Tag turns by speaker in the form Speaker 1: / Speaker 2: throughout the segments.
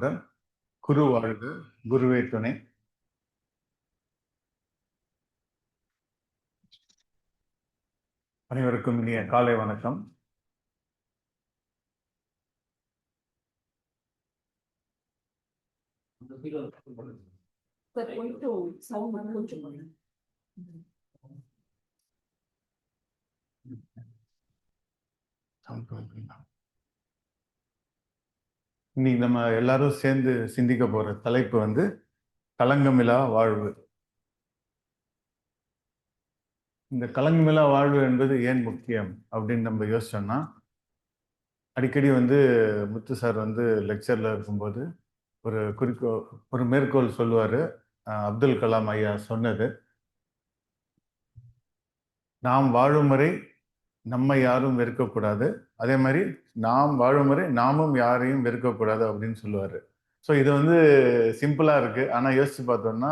Speaker 1: நலமுடன். குரு வாழ்க, குருவே துணை. அனைவருக்கும் இனிய காலை வணக்கம். இன்னைக்கு நம்ம எல்லாரும் சேர்ந்து சிந்திக்க போற தலைப்பு வந்து களங்கமில்லா வாழ்வு. இந்த களங்கமில்லா வாழ்வு என்பது ஏன் முக்கியம் அப்படின்னு நம்ம யோசிச்சோம்னா, அடிக்கடி வந்து முத்து சார் வந்து லெக்சர்ல இருக்கும்போது ஒரு மேற்கோள் சொல்லுவாரு. அப்துல் கலாம் ஐயா சொன்னது, நாம் வாழும் வரை நம்மை யாரும் வெறுக்கக்கூடாது, அதே மாதிரி நாம் வாழும் வரை நாமும் யாரையும் வெறுக்கக்கூடாது அப்படின்னு சொல்லுவாரு. ஸோ இது வந்து சிம்பிளா இருக்கு. ஆனா யோசிச்சு பார்த்தோம்னா,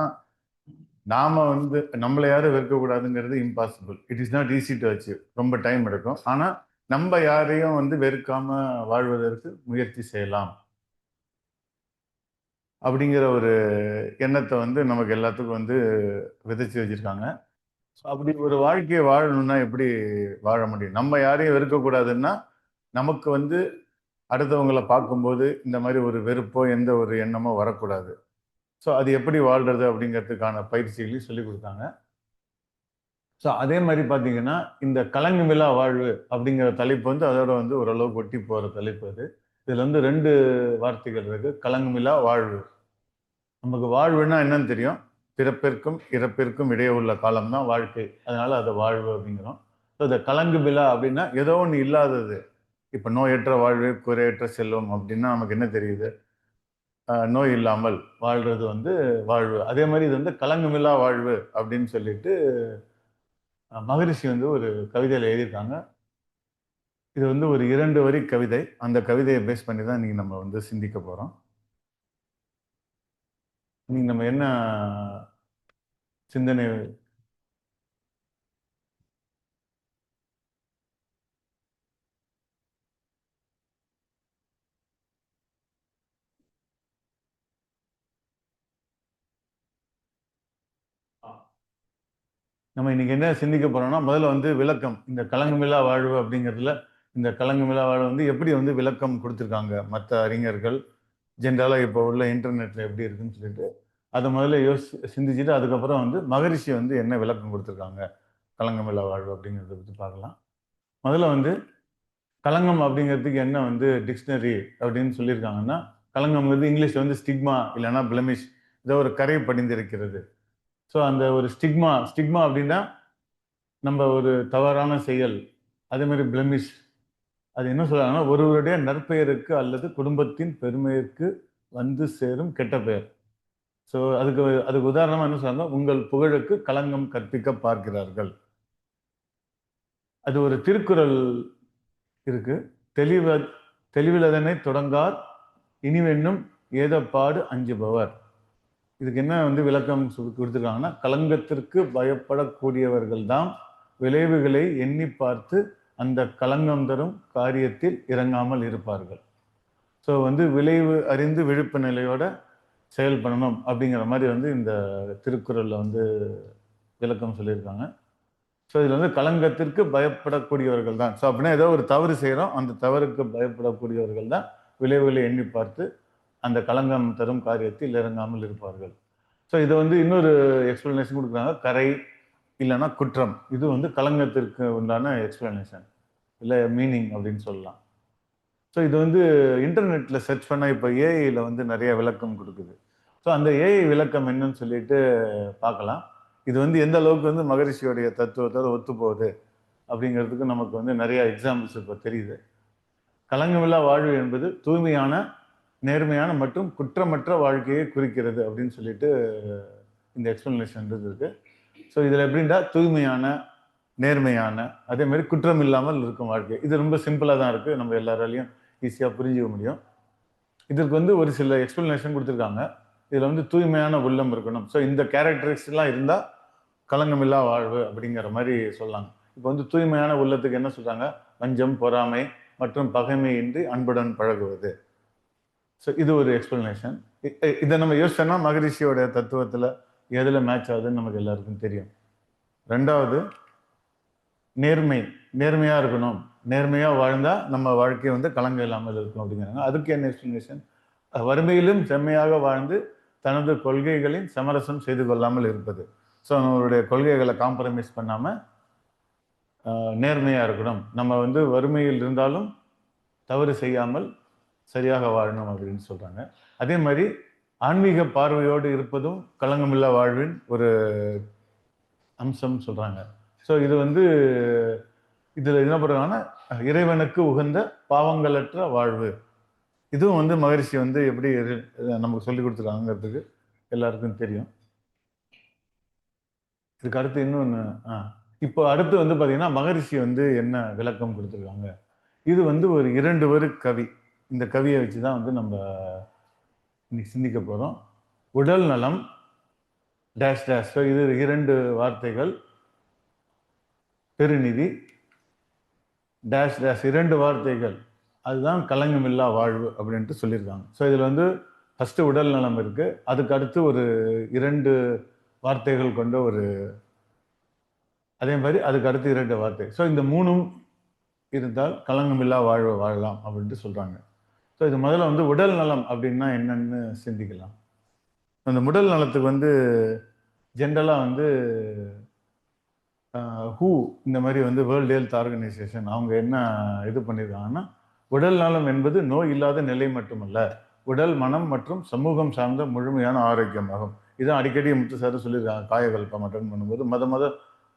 Speaker 1: நாம வந்து நம்மளை யாரும் வெறுக்கக்கூடாதுங்கிறது impossible. It is not easy to achieve. ரொம்ப டைம் எடுக்கும். ஆனா நம்ம யாரையும் வந்து வெறுக்காம வாழ்வதற்கு முயற்சி செய்யலாம் அப்படிங்கிற ஒரு எண்ணத்தை வந்து நமக்கு எல்லாத்துக்கும் வந்து விதைச்சு வச்சிருக்காங்க. அப்படி ஒரு வாழ்க்கையை வாழணும்னா எப்படி வாழ முடியும்? நம்ம யாரையும் வெறுக்கக்கூடாதுன்னா, நமக்கு வந்து அடுத்தவங்களை பார்க்கும்போது இந்த மாதிரி ஒரு வெறுப்போ எந்த ஒரு எண்ணமோ வரக்கூடாது. ஸோ அது எப்படி வாழ்றது அப்படிங்கிறதுக்கான பயிற்சிகளையும் சொல்லி கொடுத்தாங்க. ஸோ அதே மாதிரி பார்த்தீங்கன்னா, இந்த கலங்குமில்லா வாழ்வு அப்படிங்கிற தலைப்பு வந்து அதோட வந்து ஓரளவுக்கு ஒட்டி போகிற தலைப்பு அது. இதில் வந்து 2 வார்த்தைகள் இருக்கு. கலங்குமில்லா வாழ்வு. நமக்கு வாழ்வுன்னா என்னன்னு தெரியும். பிறப்பிற்கும் இறப்பிற்கும் இடையே உள்ள காலம் தான் வாழ்க்கை. அதனால அதை வாழ்வு அப்படிங்கிறோம். ஸோ இந்த கலங்குமில்லா அப்படின்னா ஏதோ ஒன்று இல்லாதது. இப்போ நோயற்ற வாழ்வு, குறையற்ற செல்வம் அப்படின்னா நமக்கு என்ன தெரியுது? நோய் இல்லாமல் வாழ்றது வந்து வாழ்வு. அதே மாதிரி இது வந்து கலங்கமில்லா வாழ்வு அப்படின்னு சொல்லிட்டு மகரிஷி வந்து ஒரு கவிதையில எழுதியிருக்காங்க. இது வந்து ஒரு 2 வரி கவிதை. அந்த கவிதையை பேஸ் பண்ணி தான் இன்னைக்கு நம்ம வந்து சிந்திக்க போறோம். இன்னைக்கு நம்ம என்ன சிந்தனை? நம்ம இன்னைக்கு என்ன சிந்திக்க போறோம்னா, முதல்ல வந்து விளக்கம். இந்த கலங்கமில்லா வாழ்வு அப்படிங்கிறதுல இந்த கலங்கமில்லா வாழ்வு வந்து எப்படி வந்து விளக்கம் கொடுத்துருக்காங்க மற்ற அறிஞர்கள், ஜென்ரலா இப்போ உள்ள இன்டர்நெட்ல எப்படி இருக்குன்னு சொல்லிட்டு அதை முதல்ல சிந்திச்சுட்டு அதுக்கப்புறம் வந்து மகரிஷி வந்து என்ன விளக்கம் கொடுத்துருக்காங்க களங்கமில்லா வாழ்வு அப்படிங்கிறத பற்றி பார்க்கலாம். முதல்ல வந்து களங்கம் அப்படிங்கிறதுக்கு என்ன வந்து டிக்ஷனரி அப்படின்னு சொல்லியிருக்காங்கன்னா, களங்கம்ங்கிறது இங்கிலீஷ்ல வந்து ஸ்டிக்மா இல்லைன்னா பிளமிஷ், ஏதோ ஒரு கரை படிந்திருக்கிறது. ஸோ அந்த ஒரு ஸ்டிக்மா ஸ்டிக்மா அப்படின்னா நம்ம ஒரு தவறான செயல். அதே மாதிரி பிளமிஷ், அது என்ன சொல்றாங்கன்னா ஒருவருடைய நற்பெயருக்கு அல்லது குடும்பத்தின் பெருமைக்கு வந்து சேரும் கெட்ட பெயர். ஸோ அதுக்கு அதுக்கு உதாரணமா என்ன சொல்றாங்க, உங்கள் புகழுக்கு களங்கம் கற்பிக்க பார்க்கிறார்கள். அது ஒரு திருக்குறள் இருக்கு. தெளிவிலதனை தொடங்கார் இனிவென்னும் ஏதப்பாடு அஞ்சுபவர். இதுக்கு என்ன வந்து விளக்கம் கொடுத்துருக்காங்கன்னா, களங்கத்திற்கு பயப்படக்கூடியவர்கள் தான் விளைவுகளை எண்ணி பார்த்து அந்த களங்கம் தரும் காரியத்தில் இறங்காமல் இருப்பார்கள். ஸோ வந்து விளைவு அறிந்து விழிப்பு நிலையோட செயல்படணும் அப்படிங்கிற மாதிரி வந்து இந்த திருக்குறள்ல வந்து விளக்கம் சொல்லியிருக்காங்க. ஸோ இதில் வந்து களங்கத்திற்கு பயப்படக்கூடியவர்கள் தான். ஸோ அப்படின்னா ஏதோ ஒரு தவறு செய்கிறோம், அந்த தவறுக்கு பயப்படக்கூடியவர்கள் தான் விளைவுகளை எண்ணி பார்த்து அந்த களங்கம் தரும் காரியத்தில் இறங்காமல் இருப்பார்கள். ஸோ இதை வந்து இன்னொரு எக்ஸ்பிளனேஷன் கொடுக்குறாங்க, கரை இல்லைன்னா குற்றம். இது வந்து களங்கத்திற்கு உண்டான எக்ஸ்பிளனேஷன் இல்லை மீனிங் அப்படின்னு சொல்லலாம். ஸோ இது வந்து இன்டர்நெட்ல சர்ச் பண்ணால் இப்போ ஏஐயில் வந்து நிறைய விளக்கம் கொடுக்குது. ஸோ அந்த ஏஐ விளக்கம் என்னன்னு சொல்லிட்டு பார்க்கலாம். இது வந்து எந்த அளவுக்கு வந்து மகரிஷியோடைய தத்துவத்தோட ஒத்து போகுது அப்படிங்கிறதுக்கு நமக்கு வந்து நிறைய எக்ஸாம்பிள்ஸ் இப்போ தெரியுது. களங்கமில்லா வாழ்வு என்பது தூய்மையான, நேர்மையான மற்றும் குற்றமற்ற வாழ்க்கையை குறிக்கிறது அப்படின்னு சொல்லிட்டு இந்த எக்ஸ்பிளனேஷன் இருக்கு. ஸோ இதில் எப்படின்னா தூய்மையான, நேர்மையான, அதே மாதிரி குற்றம் இல்லாமல் இருக்கும் வாழ்க்கை. இது ரொம்ப சிம்பிளாக தான் இருக்குது, நம்ம எல்லாராலையும் ஈஸியாக புரிஞ்சுக்க முடியும். இதற்கு வந்து ஒரு சில எக்ஸ்பிளனேஷன் கொடுத்துருக்காங்க. இதில் வந்து தூய்மையான உள்ளம் இருக்கணும். ஸோ இந்த கேரக்டரிஸ்டிக்ஸ்லாம் இருந்தால் களங்கமில்லா வாழ்வு அப்படிங்கிற மாதிரி சொல்லலாங்க. இப்போ வந்து தூய்மையான உள்ளத்துக்கு என்ன சொல்றாங்க, வஞ்சம், பொறாமை மற்றும் பகைமையின்றி அன்புடன் பழகுவது. ஸோ இது ஒரு எக்ஸ்பிளனேஷன். இதை நம்ம யோசிச்சோம்னா மகரிஷியோட தத்துவத்தில் எதில் மேட்ச் ஆகுதுன்னு நமக்கு எல்லாருக்கும் தெரியும். ரெண்டாவது, நேர்மையாக இருக்கணும், நேர்மையாக வாழ்ந்தால் நம்ம வாழ்க்கை வந்து களங்கம் இல்லாமல் இருக்கும் அப்படிங்கிறாங்க. அதுக்கு என்ன எக்ஸ்பிளனேஷன்? வறுமையிலும் செம்மையாக வாழ்ந்து தனது கொள்கைகளின் சமரசம் செய்து கொள்ளாமல் இருப்பது. ஸோ நம்மளுடைய கொள்கைகளை காம்ப்ரமைஸ் பண்ணாமல் நேர்மையாக இருக்கணும், நம்ம வந்து வறுமையில் இருந்தாலும் தவறு செய்யாமல் சரியாக வாழணும் அப்படின்னு சொல்கிறாங்க. அதே மாதிரி ஆன்மீக பார்வையோடு இருப்பதும் களங்கமில்லா வாழ்வின் ஒரு அம்சம் சொல்கிறாங்க. ஸோ இது வந்து இதில் என்ன பண்ணுறாங்கன்னா, இறைவனுக்கு உகந்த பாவங்களற்ற வாழ்வு. இதுவும் வந்து மகரிஷி வந்து எப்படி நமக்கு சொல்லி கொடுத்துருக்காங்கிறதுக்கு எல்லாருக்கும் தெரியும். இதுக்கு அடுத்து இன்னொன்று, இப்போ அடுத்து வந்து பார்த்தீங்கன்னா மகரிஷி வந்து என்ன விளக்கம் கொடுத்துருக்காங்க. இது வந்து ஒரு 2 வரி கவி. இந்த கவியை வச்சு தான் வந்து நம்ம இன்னைக்கு சிந்திக்க போகிறோம். உடல் நலம் டேஷ் டேஷ். ஸோ இது 2 வார்த்தைகள். பெருநிதி டேஷ் டேஷ் 2 வார்த்தைகள். அதுதான் களங்கமில்லா வாழ்வு அப்படின்ட்டு சொல்லியிருக்காங்க. ஸோ இதில் வந்து ஃபஸ்ட்டு உடல் நலம் இருக்கு, அதுக்கு அடுத்து ஒரு 2 வார்த்தைகள் கொண்ட ஒரு, அதே மாதிரி அதுக்கு அடுத்து 2 வார்த்தை. ஸோ இந்த 3ம் இருந்தால் களங்கமில்லா வாழ்வு வாழலாம் அப்படின்ட்டு சொல்றாங்க. ஸோ இது முதல்ல வந்து உடல் நலம் அப்படின்னா என்னன்னு சிந்திக்கலாம். அந்த உடல் நலத்துக்கு வந்து ஜென்ரலாக வந்து ஹூ இந்த மாதிரி வந்து வேர்ல்டு ஹெல்த் ஆர்கனைசேஷன் அவங்க என்ன இது பண்ணியிருக்காங்கன்னா, உடல் நலம் என்பது நோய் இல்லாத நிலை மட்டுமல்ல, உடல் மனம் மற்றும் சமூகம் சார்ந்த முழுமையான ஆரோக்கியமாகும். இதான் அடிக்கடி முத்து சார் சொல்லியிருக்காங்க. காயகல்பம் அட்டன் பண்ணும்போது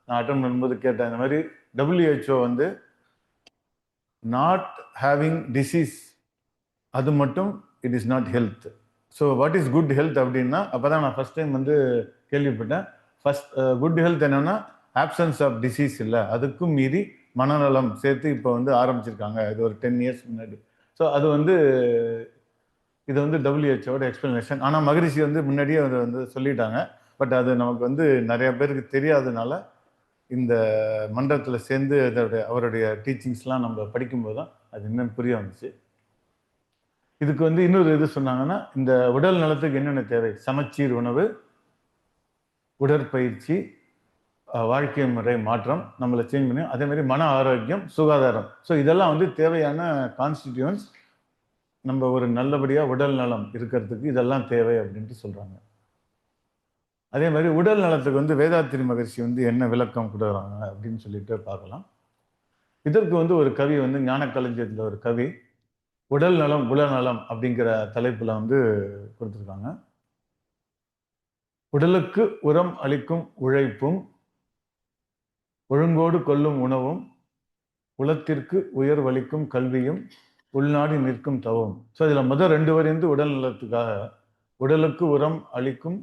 Speaker 1: நான் அட்டன் பண்ணும்போது கேட்டேன், இந்த மாதிரி WHO வந்து நாட் ஹேவிங் டிசீஸ் அது மட்டும் it is not health. So what is good health அப்படின்னா, அப்போ தான் நான் ஃபர்ஸ்ட் டைம் வந்து கேள்விப்பட்டேன். ஃபர்ஸ்ட் குட் ஹெல்த் என்னன்னா ஆப்சன்ஸ் ஆஃப் டிசீஸ் இல்லை, அதுக்கும் மீறி மனநலம் சேர்த்து இப்போ வந்து ஆரம்பிச்சிருக்காங்க. இது ஒரு 10 இயர்ஸ் முன்னாடி. ஸோ அது வந்து இது வந்து WHO எக்ஸ்பிளனேஷன். ஆனால் மகரிஷி வந்து முன்னாடியே அதை வந்து சொல்லிட்டாங்க. பட் அது நமக்கு வந்து நிறைய பேருக்கு தெரியாதனால இந்த மன்றத்தில் சேர்ந்து அவருடைய டீச்சிங்ஸ்லாம் நம்ம படிக்கும்போது தான் அது என்னன்னு புரிய வந்துச்சு. இதுக்கு வந்து இன்னொரு இது சொன்னாங்கன்னா, இந்த உடல் நலத்துக்கு என்னென்ன தேவை? சமச்சீர் உணவு, உடற்பயிற்சி, வாழ்க்கை முறை மாற்றம் நம்மளை சேஞ்ச் பண்ணி, அதே மாதிரி மன ஆரோக்கியம், சுகாதாரம். ஸோ இதெல்லாம் வந்து தேவையான கான்ஸ்டிடியூன்ஸ். நம்ம ஒரு நல்லபடியாக உடல் நலம் இருக்கிறதுக்கு இதெல்லாம் தேவை அப்படின்ட்டு சொல்கிறாங்க. அதே மாதிரி உடல் நலத்துக்கு வந்து வேதாத்திரி மகரிஷி வந்து என்ன விளக்கம் கொடுக்குறாங்க அப்படின்னு சொல்லிட்டு பார்க்கலாம். இதற்கு வந்து ஒரு கவி வந்து ஞானக்களஞ்சியத்தில் ஒரு கவி உடல் நலம் குலநலம் அப்படிங்கிற தலைப்புல வந்து கொடுத்துருக்காங்க. உடலுக்கு உரம் அளிக்கும் உழைப்பும், ஒழுங்கோடு கொள்ளும் உணவும், உலத்திற்கு உயர்வளிக்கும் கல்வியும், உள்நாடி நிற்கும் தவம். ஸோ இதில் முதல் 2 வரி வந்து உடல் நலத்துக்காக. உடலுக்கு உரம் அளிக்கும்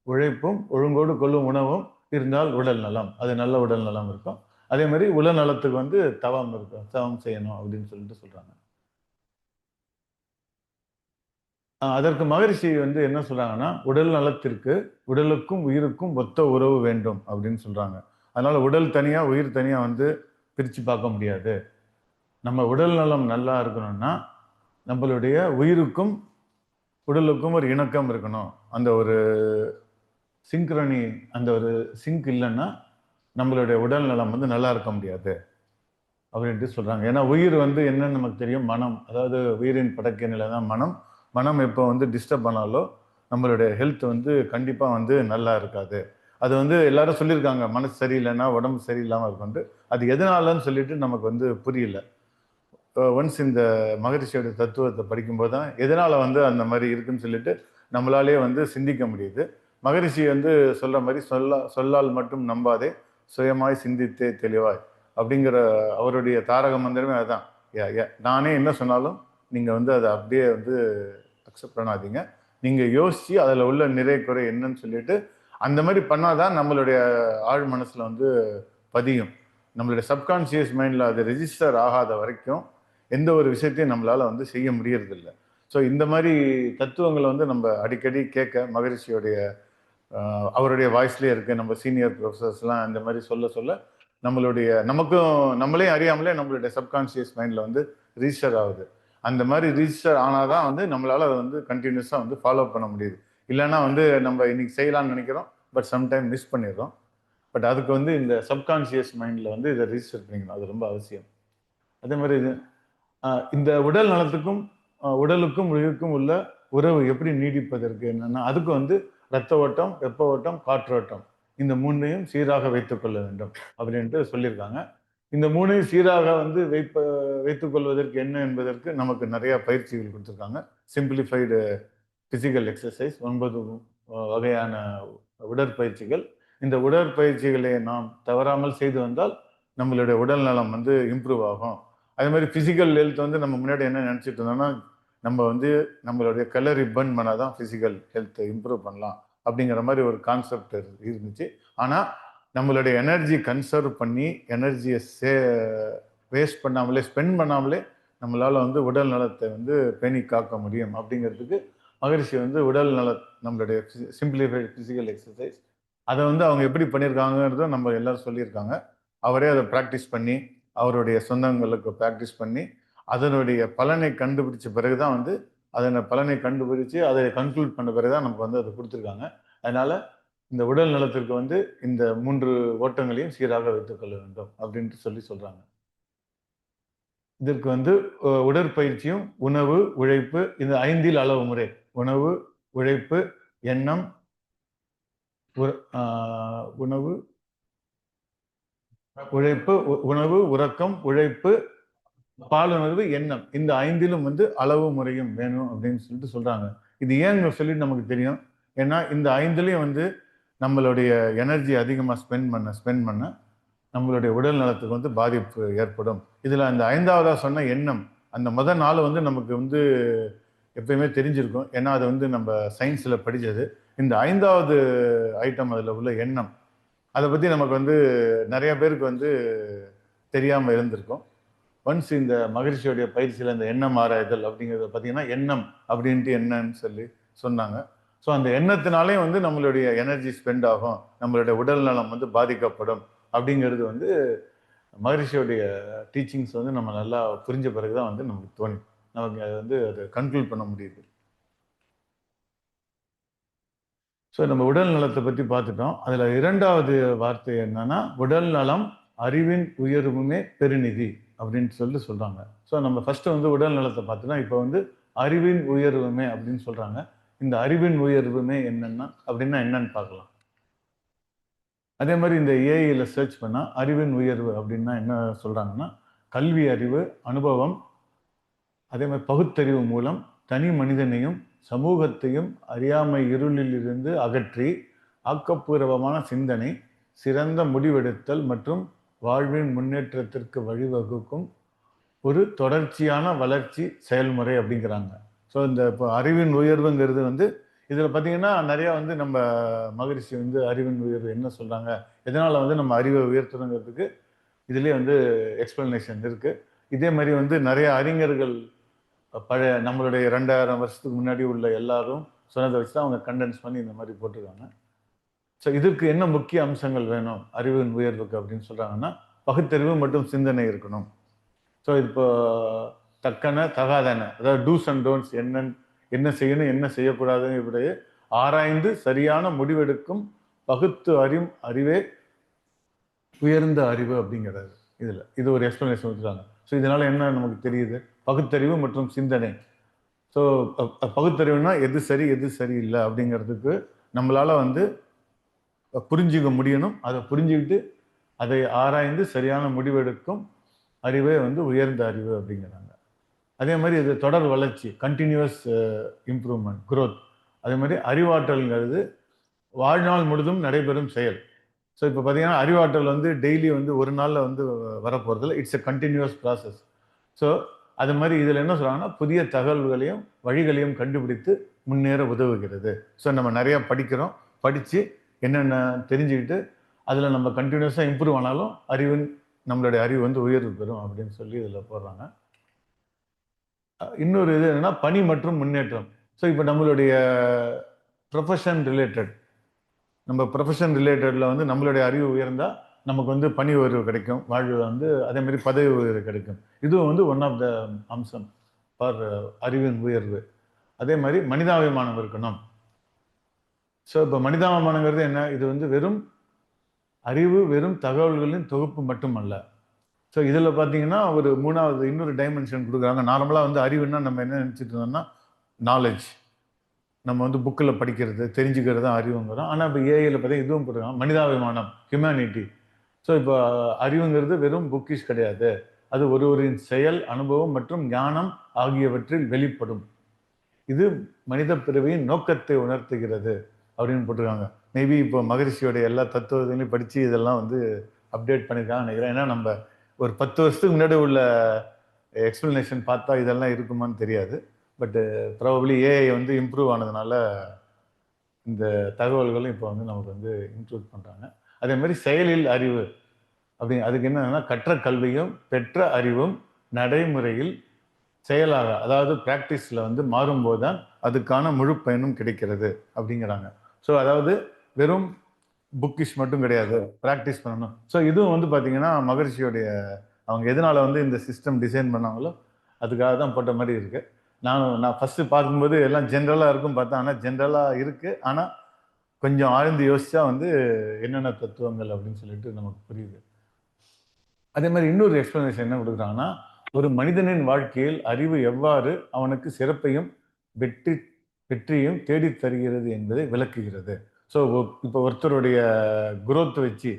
Speaker 1: உழைப்பும் ஒழுங்கோடு கொள்ளும் உணவும் இருந்தால் உடல் நலம், அது நல்ல உடல் நலம் இருக்கும். அதே மாதிரி உடல் நலத்துக்கு வந்து தவம் இருக்கும், தவம் செய்யணும் அப்படின்னு சொல்லிட்டு சொல்றாங்க. அதற்கு மகரிஷி வந்து என்ன சொல்றாங்கன்னா, உடல் நலத்திற்கு உடலுக்கும் உயிருக்கும் ஒத்த உறவு வேண்டும் அப்படின்னு சொல்றாங்க. அதனால உடல் தனியா உயிர் தனியா வந்து பிரிச்சு பார்க்க முடியாது. நம்ம உடல் நலம் நல்லா இருக்கணும்னா நம்மளுடைய உயிருக்கும் உடலுக்கும் ஒரு இணக்கம் இருக்கணும். அந்த ஒரு சிங்க்ரணி, அந்த ஒரு சிங்க் இல்லைன்னா நம்மளுடைய உடல் நலம் வந்து நல்லா இருக்க முடியாது அப்படின்ட்டு சொல்றாங்க. ஏன்னா உயிர் வந்து என்னன்னு நமக்கு தெரியும், மனம். அதாவது உயிரின் படக்க நிலை தான் மனம். மனம் எப்போ வந்து டிஸ்டர்ப் பண்ணாலோ நம்மளுடைய ஹெல்த் வந்து கண்டிப்பாக வந்து நல்லா இருக்காது. அது வந்து எல்லாரும் சொல்லியிருக்காங்க, மனசு சரியில்லைன்னா உடம்பு சரியில்லாமல் இருக்கும்ட்டு. அது எதனாலன்னு சொல்லிட்டு நமக்கு வந்து புரியல. ஒன்ஸ் இந்த மகரிஷியோட தத்துவத்தை படிக்கும்போது தான் எதனால வந்து அந்த மாதிரி இருக்குன்னு சொல்லிட்டு நம்மளாலே வந்து சிந்திக்க முடியுது. மகரிஷி வந்து சொல்ற மாதிரி சொல்லால் மட்டும் நம்பாதே, சுயமாய் சிந்தித்தே தெளிவாய் அப்படிங்கிற அவருடைய தாரக மந்திரமே அதுதான். நானே என்ன சொன்னாலும் நீங்கள் வந்து அதை அப்படியே வந்து அக்செப்ட் பண்ணாதீங்க. நீங்கள் யோசித்து அதில் உள்ள நிறை குறை என்னன்னு சொல்லிட்டு அந்த மாதிரி பண்ணாதான் நம்மளுடைய ஆழ் மனசில் வந்து பதியும். நம்மளுடைய சப்கான்சியஸ் மைண்டில் அது ரெஜிஸ்டர் ஆகாத வரைக்கும் எந்த ஒரு விஷயத்தையும் நம்மளால் வந்து செய்ய முடியறதில்ல. ஸோ இந்த மாதிரி தத்துவங்களை வந்து நம்ம அடிக்கடி கேட்க மகரிஷியோடைய அவருடைய வாய்ஸ்லேயே இருக்குது. நம்ம சீனியர் ப்ரொஃபஸர்ஸ்லாம் இந்த மாதிரி சொல்ல சொல்ல நம்மளுடைய நமக்கும் நம்மளே அறியாமலே நம்மளுடைய சப்கான்சியஸ் மைண்டில் வந்து ரிஜிஸ்டர் ஆகுது. அந்த மாதிரி ரிஜிஸ்டர் ஆனால் தான் வந்து நம்மளால் அதை வந்து கண்டினியூஸாக வந்து ஃபாலோ பண்ண முடியுது. இல்லைன்னா வந்து நம்ம இன்னைக்கு செய்யலாம்னு நினைக்கிறோம், பட் சம்டைம் மிஸ் பண்ணிடுறோம். பட் அதுக்கு வந்து இந்த சப்கான்சியஸ் மைண்டில் வந்து இதை ரிஜிஸ்டர் பண்ணிக்கணும், அது ரொம்ப அவசியம். அதே மாதிரி இந்த உடல் நலத்துக்கும் உடலுக்கும் உயிருக்கும் உள்ள உறவு எப்படி நீடிப்பதற்கு என்னன்னா, அதுக்கு வந்து ரத்த ஓட்டம், வெப்ப ஓட்டம், காற்றோட்டம், இந்த மூணையும் சீராக வைத்துக் கொள்ள வேண்டும் அப்படின்ட்டு சொல்லியிருக்காங்க. இந்த மூணையும் சீராக வந்து வைத்துக் கொள்வதற்கு என்ன என்பதற்கு நமக்கு நிறைய பயிற்சிகள் கொடுத்துருக்காங்க. சிம்பிளிஃபைடு பிசிக்கல் எக்ஸசைஸ் 9 வகையான உடற்பயிற்சிகள். இந்த உடற்பயிற்சிகளை நாம் தவறாமல் செய்து வந்தால் நம்மளுடைய உடல் நலம் வந்து இம்ப்ரூவ் ஆகும். அதே மாதிரி பிசிக்கல் ஹெல்த் வந்து நம்ம முன்னாடி என்ன நினைச்சிட்டு இருந்தோம்னா, நம்ம வந்து நம்மளுடைய கலரி பர்ன் பண்ணாதான் பிசிக்கல் ஹெல்த் இம்ப்ரூவ் பண்ணலாம் அப்படிங்கிற மாதிரி ஒரு கான்செப்ட் இருந்துச்சு. ஆனா நம்மளுடைய எனர்ஜி கன்சர்வ் பண்ணி எனர்ஜியை வேஸ்ட் பண்ணாமலே ஸ்பெண்ட் பண்ணாமலே நம்மளால வந்து உடல் நலத்தை வந்து பேணி காக்க முடியும் அப்படிங்கிறதுக்கு மகரிஷி வந்து உடல் நல நம்மளுடைய சிம்பிளிஃபைடு பிசிக்கல் எக்ஸசைஸ் அதை வந்து அவங்க எப்படி பண்ணியிருக்காங்கிறத நம்ம எல்லாரும் சொல்லியிருக்காங்க. அவரே அதை ப்ராக்டிஸ் பண்ணி அவருடைய சொந்தங்களுக்கு ப்ராக்டிஸ் பண்ணி அதனுடைய பலனை கண்டுபிடிச்ச பிறகுதான் வந்து அதனை பலனை கண்டுபிடிச்சு அதை கன்க்ளூட் பண்ண பிறகுதான் நமக்கு வந்து அதை கொடுத்துருக்காங்க. அதனால இந்த உடல் நலத்திற்கு வந்து இந்த 3 ஓட்டங்களையும் சீராக வைத்துக் கொள்ள வேண்டும் அப்படின்ட்டு சொல்றாங்க. இதற்கு வந்து உடற்பயிற்சியும் உணவு உழைப்பு இந்த 5 அளவு முறை உணவு உழைப்பு எண்ணம் உணவு உழைப்பு உணவு உறக்கம் உழைப்பு பாலுணர்வு எண்ணம் இந்த 5லும் வந்து அளவு முறையும் வேணும் அப்படின்னு சொல்றாங்க. இது ஏன்னு சொல்லி நமக்கு தெரியும். ஏன்னா இந்த 5லையும் வந்து நம்மளுடைய எனர்ஜி அதிகமாக ஸ்பெண்ட் பண்ண நம்மளுடைய உடல் நலத்துக்கு வந்து பாதிப்பு ஏற்படும். இதுல அந்த 5வதா சொன்ன எண்ணம் அந்த முதல் நாள் வந்து நமக்கு வந்து எப்பயுமே தெரிஞ்சிருக்கும். ஏன்னா அது வந்து நம்ம சயின்ஸ்ல படிச்சது. இந்த 5வது ஐட்டம் அதுல உள்ள எண்ணம் அதை பத்தி நமக்கு வந்து நிறைய பேருக்கு வந்து தெரியாம இருந்திருக்கும். ஒன்ஸ் இந்த மகிழ்ச்சியுடைய பயிற்சியில் இந்த எண்ணம் ஆராய்தல் அப்படிங்கிறத பார்த்தீங்கன்னா எண்ணம் அப்படின்ட்டு என்னன்னு சொல்லி சொன்னாங்க. ஸோ அந்த எண்ணத்தினாலே வந்து நம்மளுடைய எனர்ஜி ஸ்பெண்ட் ஆகும், நம்மளுடைய உடல் நலம் வந்து பாதிக்கப்படும் அப்படிங்கிறது வந்து மகரிஷியோடைய டீச்சிங்ஸ் வந்து நம்ம நல்லா புரிஞ்ச பிறகுதான் வந்து நமக்கு நமக்கு அது வந்து அதை கன்க்ளூட் பண்ண முடியுது. ஸோ நம்ம உடல் நலத்தை பற்றி பார்த்துட்டோம். அதில் 2வது வார்த்தை என்னன்னா உடல் நலம் அறிவின் உயர்வுமே பெருநிதி அப்படின்னு சொல்றாங்க. ஸோ நம்ம ஃபர்ஸ்ட் வந்து உடல் நலத்தை பார்த்துட்டோம். இப்போ வந்து அறிவின் உயர்வுமே அப்படின்னு சொல்றாங்க. இந்த அறிவின் உயர்வுமே அப்படின்னா என்னன்னு பார்க்கலாம். அதே மாதிரி இந்த ஏஐல சர்ச் பண்ணா அறிவின் உயர்வு அப்படின்னா என்ன சொல்றாங்கன்னா கல்வி அறிவு அனுபவம் அதே மாதிரி பகுத்தறிவு மூலம் தனி மனிதனையும் சமூகத்தையும் அறியாமை இருளில் இருந்து அகற்றி ஆக்கப்பூர்வமான சிந்தனை சிறந்த முடிவெடுத்தல் மற்றும் வாழ்வின் முன்னேற்றத்திற்கு வழிவகுக்கும் ஒரு தொடர்ச்சியான வளர்ச்சி செயல்முறை அப்படிங்கிறாங்க. ஸோ இந்த இப்போ அறிவின் உயர்வுங்கிறது வந்து இதில் பார்த்தீங்கன்னா நிறையா வந்து நம்ம மகரிஷி வந்து அறிவின் உயர்வு என்ன சொல்கிறாங்க, எதனால் வந்து நம்ம அறிவை உயர்த்துறங்கிறதுக்கு இதுலேயே வந்து எக்ஸ்பிளனேஷன் இருக்குது. இதே மாதிரி வந்து நிறைய அறிஞர்கள் பழைய நம்மளுடைய 2000 வருஷத்துக்கு முன்னாடி உள்ள எல்லாரும் சொன்னதை வச்சு தான் அவங்க கண்டென்ஸ் பண்ணி இந்த மாதிரி போட்டிருக்காங்க. ஸோ இதுக்கு என்ன முக்கிய அம்சங்கள் வேணும் அறிவின் உயர்வுக்கு அப்படின்னு சொல்கிறாங்கன்னா பகுத்தறிவு மற்றும் சிந்தனை இருக்கணும். ஸோ இப்போ தக்கன தகாதன அதாவது டூஸ் அண்ட் டோன்ட்ஸ் என்ன செய்யணும் என்ன செய்யக்கூடாதுன்னு இப்படி ஆராய்ந்து சரியான முடிவெடுக்கும் பகுத்து அறிவே உயர்ந்த அறிவு அப்படிங்கிறது. இது ஒரு எக்ஸ்பிளனேஷன் கொடுத்துருக்காங்க. ஸோ இதனால என்ன நமக்கு தெரியுது, பகுத்தறிவு மற்றும் சிந்தனை. ஸோ பகுத்தறிவுனா எது சரி எது சரியில்லை அப்படிங்கிறதுக்கு நம்மளால வந்து புரிஞ்சுக்க முடியணும். அதை புரிஞ்சுக்கிட்டு அதை ஆராய்ந்து சரியான முடிவெடுக்கும் அறிவே வந்து உயர்ந்த அறிவு அப்படிங்கிறாங்க. அதே மாதிரி இது தொடர் வளர்ச்சி கண்டினியூஸ் இம்ப்ரூவ்மெண்ட் குரோத். அதே மாதிரி அறிவாற்றல்ங்கிறது வாழ்நாள் முழுதும் நடைபெறும் செயல். ஸோ இப்போ பார்த்தீங்கன்னா அறிவாற்றல் வந்து டெய்லி வந்து ஒரு நாளில் வந்து வரப்போகிறதில்ல, it's a continuous process. So அது மாதிரி இதில் என்ன சொல்கிறாங்கன்னா புதிய தகவல்களையும் வழிகளையும் கண்டுபிடித்து முன்னேற உதவுகிறது. ஸோ நம்ம நிறையா படித்து என்னென்ன தெரிஞ்சுக்கிட்டு அதில் நம்ம கண்டினியூஸாக இம்ப்ரூவ் ஆனாலும் நம்மளுடைய அறிவு வந்து உயர்வு பெறும் அப்படின்னு சொல்லி இதில் போடுறாங்க. இன்னொரு இது என்னன்னா பணி மற்றும் முன்னேற்றம். ஸோ இப்போ நம்மளுடைய ப்ரொஃபஷன் ரிலேட்டட்ல வந்து நம்மளுடைய அறிவு உயர்ந்தா நமக்கு வந்து பணி உயர்வு கிடைக்கும், வாழ்வு வந்து அதே மாதிரி பதவி உயர்வு கிடைக்கும். இதுவும் வந்து ஒன் ஆஃப் த அம்சம் ஃபார் அறிவின் உயர்வு. அதே மாதிரி மனிதாபிமானம் இருக்கணும். ஸோ இப்போ மனிதாபிமானங்கிறது என்ன? இது வந்து வெறும் அறிவு, வெறும் தகவல்களின் தொகுப்பு மட்டுமல்ல. ஸோ இதில் பார்த்தீங்கன்னா ஒரு மூணாவது இன்னொரு டைமென்ஷன் கொடுக்குறாங்க. நார்மலாக வந்து அறிவுன்னா நம்ம என்ன நினச்சிட்டு இருந்தோம்னா நாலேஜ், நம்ம வந்து புக்கில் படிக்கிறது தெரிஞ்சுக்கிறது தான் அறிவுங்கிறோம். ஆனால் இப்போ ஏஐயில் பார்த்தீங்கன்னா இதுவும் போடுறாங்க மனிதாபிமானம், ஹியூமனிட்டி. ஸோ இப்போ அறிவுங்கிறது வெறும் புக்கிஷ் கிடையாது. அது ஒருவரின் செயல், அனுபவம் மற்றும் ஞானம் ஆகியவற்றில் வெளிப்படும். இது மனித பிறவியின் நோக்கத்தை உணர்த்துகிறது அப்படின்னு போட்டிருக்காங்க. மேபி இப்போ மகரிஷியோடைய எல்லா தத்துவங்களையும் படித்து இதெல்லாம் வந்து அப்டேட் பண்ணியிருக்காங்க நினைக்கிறேன். ஏன்னா நம்ம ஒரு 10 வருஷத்துக்கு முன்னாடி உள்ள எக்ஸ்பிளனேஷன் பார்த்தா இதெல்லாம் இருக்குமான்னு தெரியாது. பட் ப்ராபபிளி ஏஐ வந்து இம்ப்ரூவ் ஆனதுனால இந்த தகவல்களும் இப்போ வந்து நமக்கு வந்து இன்க்ளூட் பண்ணுறாங்க. அதே மாதிரி செயலில் அறிவு அப்படி அதுக்கு என்னன்னா கற்ற கல்வியும் பெற்ற அறிவும் நடைமுறையில் செயலாக, அதாவது பிராக்டிஸில் வந்து மாறும்போது தான் அதுக்கான முழு பயனும் கிடைக்கிறது அப்படிங்கிறாங்க. ஸோ அதாவது வெறும் புக்கிஷ் மட்டும் கிடையாது, ப்ராக்டிஸ் பண்ணணும். ஸோ இதுவும் வந்து பார்த்தீங்கன்னா மகரிஷியோடைய அவங்க எதனால வந்து இந்த சிஸ்டம் டிசைன் பண்ணாங்களோ அதுக்காக தான் போட்ட மாதிரி இருக்கு. நான் ஃபர்ஸ்ட் பார்க்கும்போது எல்லாம் ஜென்ரலாக இருக்கும் பார்த்தேன். ஆனால் ஜென்ரலாக இருக்கு. ஆனால் கொஞ்சம் ஆழ்ந்து யோசிச்சா வந்து என்னென்ன தத்துவங்கள் அப்படின்னு சொல்லிட்டு நமக்கு புரியுது. அதே மாதிரி இன்னொரு எக்ஸ்பிளனேஷன் என்ன கொடுக்குறாங்கன்னா ஒரு மனிதனின் வாழ்க்கையில் அறிவு எவ்வாறு அவனுக்கு சிறப்பையும் வெற்றியும் தேடித் தருகிறது என்பதை விளக்குகிறது. ஸோ இப்போ ஒருத்தருடைய குரோத் வச்சு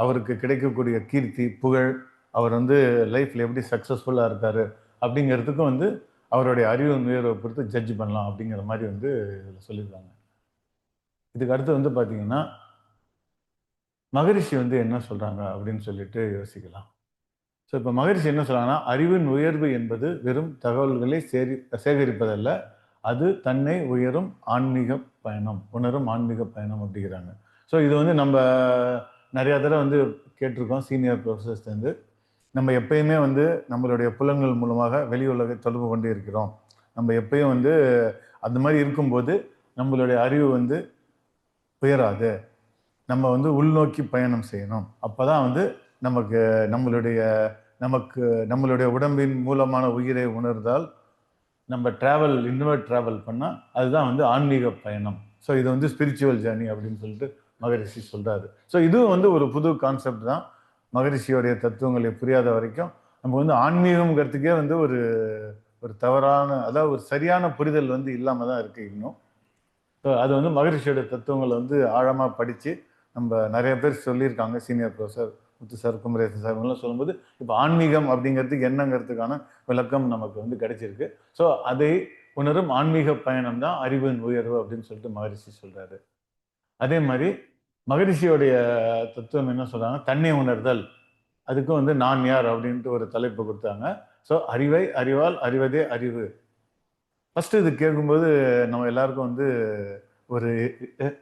Speaker 1: அவருக்கு கிடைக்கக்கூடிய கீர்த்தி, புகழ், அவர் வந்து லைஃப்ல எப்படி சக்சஸ்ஃபுல்லாக இருக்காரு அப்படிங்கிறதுக்கும் வந்து அவருடைய அறிவு உயர்வை பொறுத்து ஜட்ஜ் பண்ணலாம் அப்படிங்கிற மாதிரி வந்து இதில் சொல்லியிருக்காங்க. இதுக்கு அடுத்து வந்து பார்த்தீங்கன்னா மகரிஷி வந்து என்ன சொல்றாங்க அப்படின்னு சொல்லிட்டு யோசிக்கலாம். ஸோ இப்போ மகரிஷி என்ன சொல்றாங்கன்னா அறிவின் உயர்வு என்பது வெறும் தகவல்களை சேகரிப்பதல்ல, அது தன்னை உணரும் ஆன்மீக பயணம் அப்படிங்கிறாங்க. ஸோ இது வந்து நம்ம நிறைய தடவை வந்து கேட்டிருக்கோம் சீனியர் ப்ரொஃபஸர்ஸ்லேருந்து. நம்ம எப்பயுமே வந்து நம்மளுடைய புலன்கள் மூலமாக வெளி உலகை தொடர்பு கொண்டு இருக்கிறோம். நம்ம எப்பயும் வந்து அந்த மாதிரி இருக்கும்போது நம்மளுடைய அறிவு வந்து உயராது. நம்ம வந்து உள்நோக்கி பயணம் செய்யணும். அப்பதான் வந்து நம்மளுடைய உடம்பின் மூலமான உயிரை உணர்ந்தால் நம்ம இன்வெர்ட் டிராவல் பண்ணால் அதுதான் வந்து ஆன்மீக பயணம். ஸோ இது வந்து ஸ்பிரிச்சுவல் ஜேர்னி அப்படின்னு சொல்லிட்டு மகரிஷி சொல்றாரு. ஸோ இதுவும் வந்து ஒரு புது கான்செப்ட் தான். மகரிஷியோடைய தத்துவங்களை புரியாத வரைக்கும் நம்ம வந்து ஆன்மீகம்ங்கிறதுக்கே வந்து ஒரு தவறான, அதாவது ஒரு சரியான புரிதல் வந்து இல்லாம தான் இருக்கு இன்னும். ஸோ அது வந்து மகரிஷியோட தத்துவங்களை வந்து ஆழமாக படித்து நம்ம நிறைய பேர் சொல்லியிருக்காங்க. சீனியர் ப்ரொஃபஸர் முத்து சார், குமரேசன் சார் இவங்கெல்லாம் சொல்லும்போது இப்போ ஆன்மீகம் அப்படிங்கிறதுக்கு என்னங்கிறதுக்கான விளக்கம் நமக்கு வந்து கிடைச்சிருக்கு. ஸோ அதை உணரும் ஆன்மீக பயணம் தான் அறிவின் உயர்வு அப்படின்னு சொல்லிட்டு மகரிஷி சொல்றாரு. அதே மாதிரி மகரிஷியோடைய தத்துவம் என்ன சொல்றாங்க, தன்னை உணர்தல். அதுக்கும் வந்து நான் யார் அப்படின்ட்டு ஒரு தலைப்பு கொடுத்தாங்க. ஸோ அறிவை அறிவால் அறிவதே அறிவு. ஃபர்ஸ்ட் இது கேட்கும்போது நம்ம எல்லாருக்கும் வந்து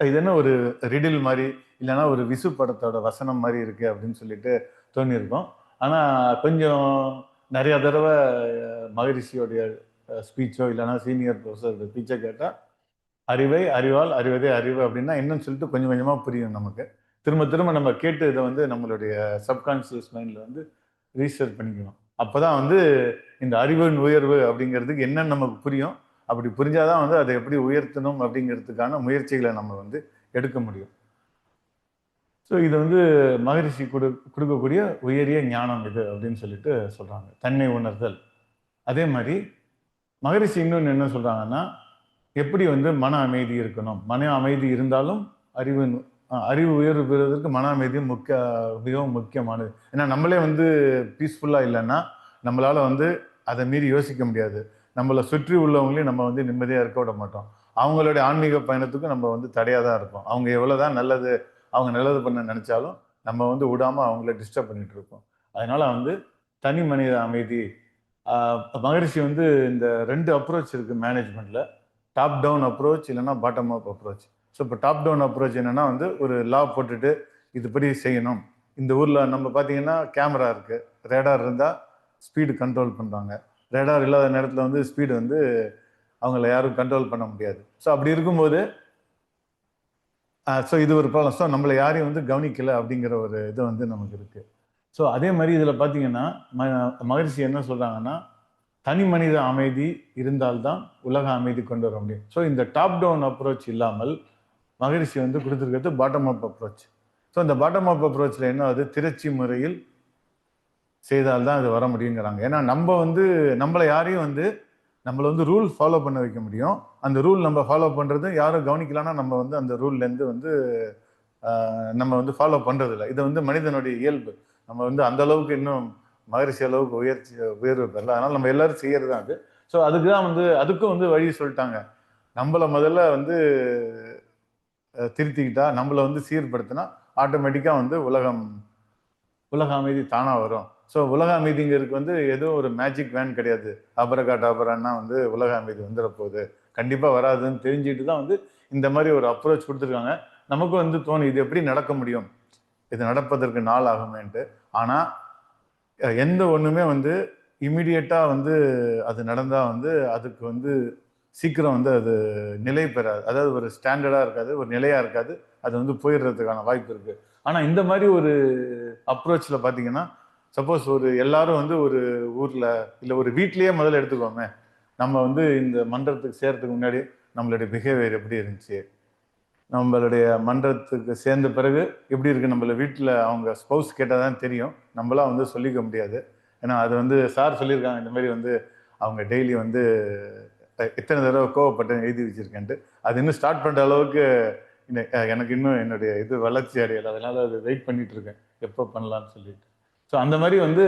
Speaker 1: இது என்ன ஒரு ரிடில் மாதிரி இல்லைன்னா ஒரு விசு படத்தோட வசனம் மாதிரி இருக்கு அப்படின்னு சொல்லிட்டு தோணியிருக்கோம். ஆனா கொஞ்சம் நிறைய தடவை மகரிஷியோடைய ஸ்பீச்சோ இல்லைன்னா சீனியர் ப்ரொஃபஸர் ஸ்பீச்சை கேட்டால் அறிவை அறிவால் அறிவதே அறிவு அப்படின்னா என்னன்னு சொல்லிட்டு கொஞ்சம் கொஞ்சமா புரியும் நமக்கு. திரும்ப திரும்ப நம்ம கேட்டு இதை வந்து நம்மளுடைய சப்கான்சியஸ் மைண்ட்ல வந்து ரீசர்ச் பண்ணிக்கணும். அப்பதான் வந்து இந்த அறிவின் உயர்வு அப்படிங்கிறதுக்கு என்னன்னு நமக்கு புரியும். அப்படி புரிஞ்சாதான் வந்து அதை எப்படி உயர்த்தணும் அப்படிங்கிறதுக்கான முயற்சிகளை நம்ம வந்து எடுக்க முடியும். ஸோ இது வந்து மகரிஷி கொடுக்கக்கூடிய உயரிய ஞானம் இது அப்படின்னு சொல்லிட்டு சொல்றாங்க, தன்னை உணர்தல். அதே மாதிரி மகரிஷி இன்னொன்று என்ன சொல்றாங்கன்னா எப்படி வந்து மன அமைதி இருக்கணும். மன அமைதி இருந்தாலும் அறிவு உயர்வு பெறுவதற்கு மன அமைதி மிகவும் முக்கியமானது. ஏன்னா நம்மளே வந்து பீஸ்ஃபுல்லா இல்லைன்னா நம்மளால வந்து அதை மீறி யோசிக்க முடியாது. நம்மளை சுற்றி உள்ளவங்களையும் நம்ம வந்து நிம்மதியா இருக்க விட மாட்டோம். அவங்களுடைய ஆன்மீக பயணத்துக்கும் நம்ம வந்து தடையா தான் இருப்போம். அவங்க எவ்வளவுதான் அவங்க நல்லது பண்ண நினைச்சாலும் நம்ம வந்து விடாம அவங்கள டிஸ்டர்ப் பண்ணிட்டு இருப்போம். அதனால வந்து தனி மனித அமைதி. மகரிஷி வந்து இந்த 2 அப்ரோச் இருக்கு மேனேஜ்மெண்ட்ல, டாப் டவுன் அப்ரோச் இல்லைன்னா பாட்டம் அப் அப்ரோச். ஸோ இப்போ டாப் டவுன் அப்ரோச் என்னன்னா வந்து ஒரு லா போட்டுட்டு இதுபடி செய்யணும். இந்த ஊர்ல நம்ம பார்த்தீங்கன்னா கேமரா இருக்கு, ரேடார் இருந்தா ஸ்பீடு கண்ட்ரோல் பண்றாங்க. ரேடார் இல்லாத நேரத்தில் வந்து ஸ்பீடு வந்து அவங்கள யாரும் கண்ட்ரோல் பண்ண முடியாது. ஸோ அப்படி இருக்கும்போது ஸோ இது ஒரு ப்ராப்ளம். ஸோ நம்மளை யாரையும் வந்து கவனிக்கல அப்படிங்கிற ஒரு இது வந்து நமக்கு இருக்கு. ஸோ அதே மாதிரி இதில் பார்த்தீங்கன்னா மகரிஷி என்ன சொல்றாங்கன்னா தனி மனித அமைதி இருந்தால்தான் உலக அமைதி கொண்டு வர முடியும். ஸோ இந்த டாப் டவுன் அப்ரோச் இல்லாமல் மகரிஷி வந்து கொடுத்துருக்கிறது பாட்டம் அப் அப்ரோச். ஸோ இந்த பாட்டம் அப் அப்ரோச்சில் என்ன ஆகுது, திரட்சி முறையில் செய்தால்தான் அது வர முடியுங்கிறாங்க. ஏன்னா நம்ம வந்து நம்மளை யாரையும் வந்து நம்மளை வந்து ரூல் ஃபாலோ பண்ண வைக்க முடியும். அந்த ரூல் நம்ம ஃபாலோ பண்ணுறது யாரும் கவனிக்கலான்னா நம்ம வந்து அந்த ரூல்லேருந்து வந்து நம்ம வந்து ஃபாலோ பண்ணுறது இல்லை. இது வந்து மனிதனுடைய இயல்பு. நம்ம வந்து அந்த அளவுக்கு இன்னும் மகரிஷி அளவுக்கு உயர்வு பெறல. அதனால நம்ம எல்லாரும் செய்யறது தான் அது. ஸோ அதுக்கு தான் வந்து அதுக்கும் வந்து வழி சொல்லிட்டாங்க. நம்மளை முதல்ல வந்து திருத்திக்கிட்டா, நம்மளை வந்து சீர்படுத்தினா ஆட்டோமேட்டிக்காக வந்து உலக அமைதி தானாக வரும். ஸோ உலக அமைதிங்கிறதுக்கு வந்து எதுவும் ஒரு மேஜிக் வேன் கிடையாது. டாபரான்னா வந்து உலக அமைதி வந்துட போகுது, கண்டிப்பாக வராதுன்னு தெரிஞ்சுட்டு தான் வந்து இந்த மாதிரி ஒரு அப்ரோச் கொடுத்துருக்காங்க. நமக்கும் வந்து தோணும் இது எப்படி நடக்க முடியும், இது நடப்பதற்கு நாள் ஆகுமேன்ட்டு. ஆனால் எந்த ஒன்றுமே வந்து இம்மிடியட்டாக வந்து அது நடந்தால் வந்து அதுக்கு வந்து சீக்கிரம் வந்து அது நிலை பெறாது. அதாவது ஒரு ஸ்டாண்டர்டாக இருக்காது, ஒரு நிலையாக இருக்காது. அது வந்து போயிடுறதுக்கான வாய்ப்பு இருக்குது. ஆனால் இந்த மாதிரி ஒரு அப்ரோச்சில் பார்த்தீங்கன்னா, சப்போஸ் ஒரு எல்லாரும் வந்து ஒரு ஊரில் இல்லை ஒரு வீட்லேயே முதல்ல எடுத்துக்கோமே, நம்ம வந்து இந்த மன்றத்துக்கு சேர்றதுக்கு முன்னாடி நம்மளுடைய பிஹேவியர் எப்படி இருந்துச்சு, நம்மளுடைய மன்றத்துக்கு சேர்ந்த பிறகு எப்படி இருக்குது, நம்மள வீட்டில் அவங்க ஸ்பௌஸ் கேட்டால் தான் தெரியும். நம்மளாம் வந்து சொல்லிக்க முடியாது. ஏன்னா அது வந்து சார் சொல்லியிருக்காங்க இந்த மாதிரி வந்து அவங்க டெய்லி வந்து எத்தனை தடவை கோவப்பட்டு எழுதி வச்சிருக்கேன்ட்டு. அது இன்னும் ஸ்டார்ட் பண்ணுற அளவுக்கு எனக்கு இன்னும் என்னுடைய இது வளர்ச்சி அடையலை. அதனால அது வெயிட் பண்ணிட்டு இருக்கேன் எப்போ பண்ணலான்னு சொல்லிட்டு. ஸோ அந்த மாதிரி வந்து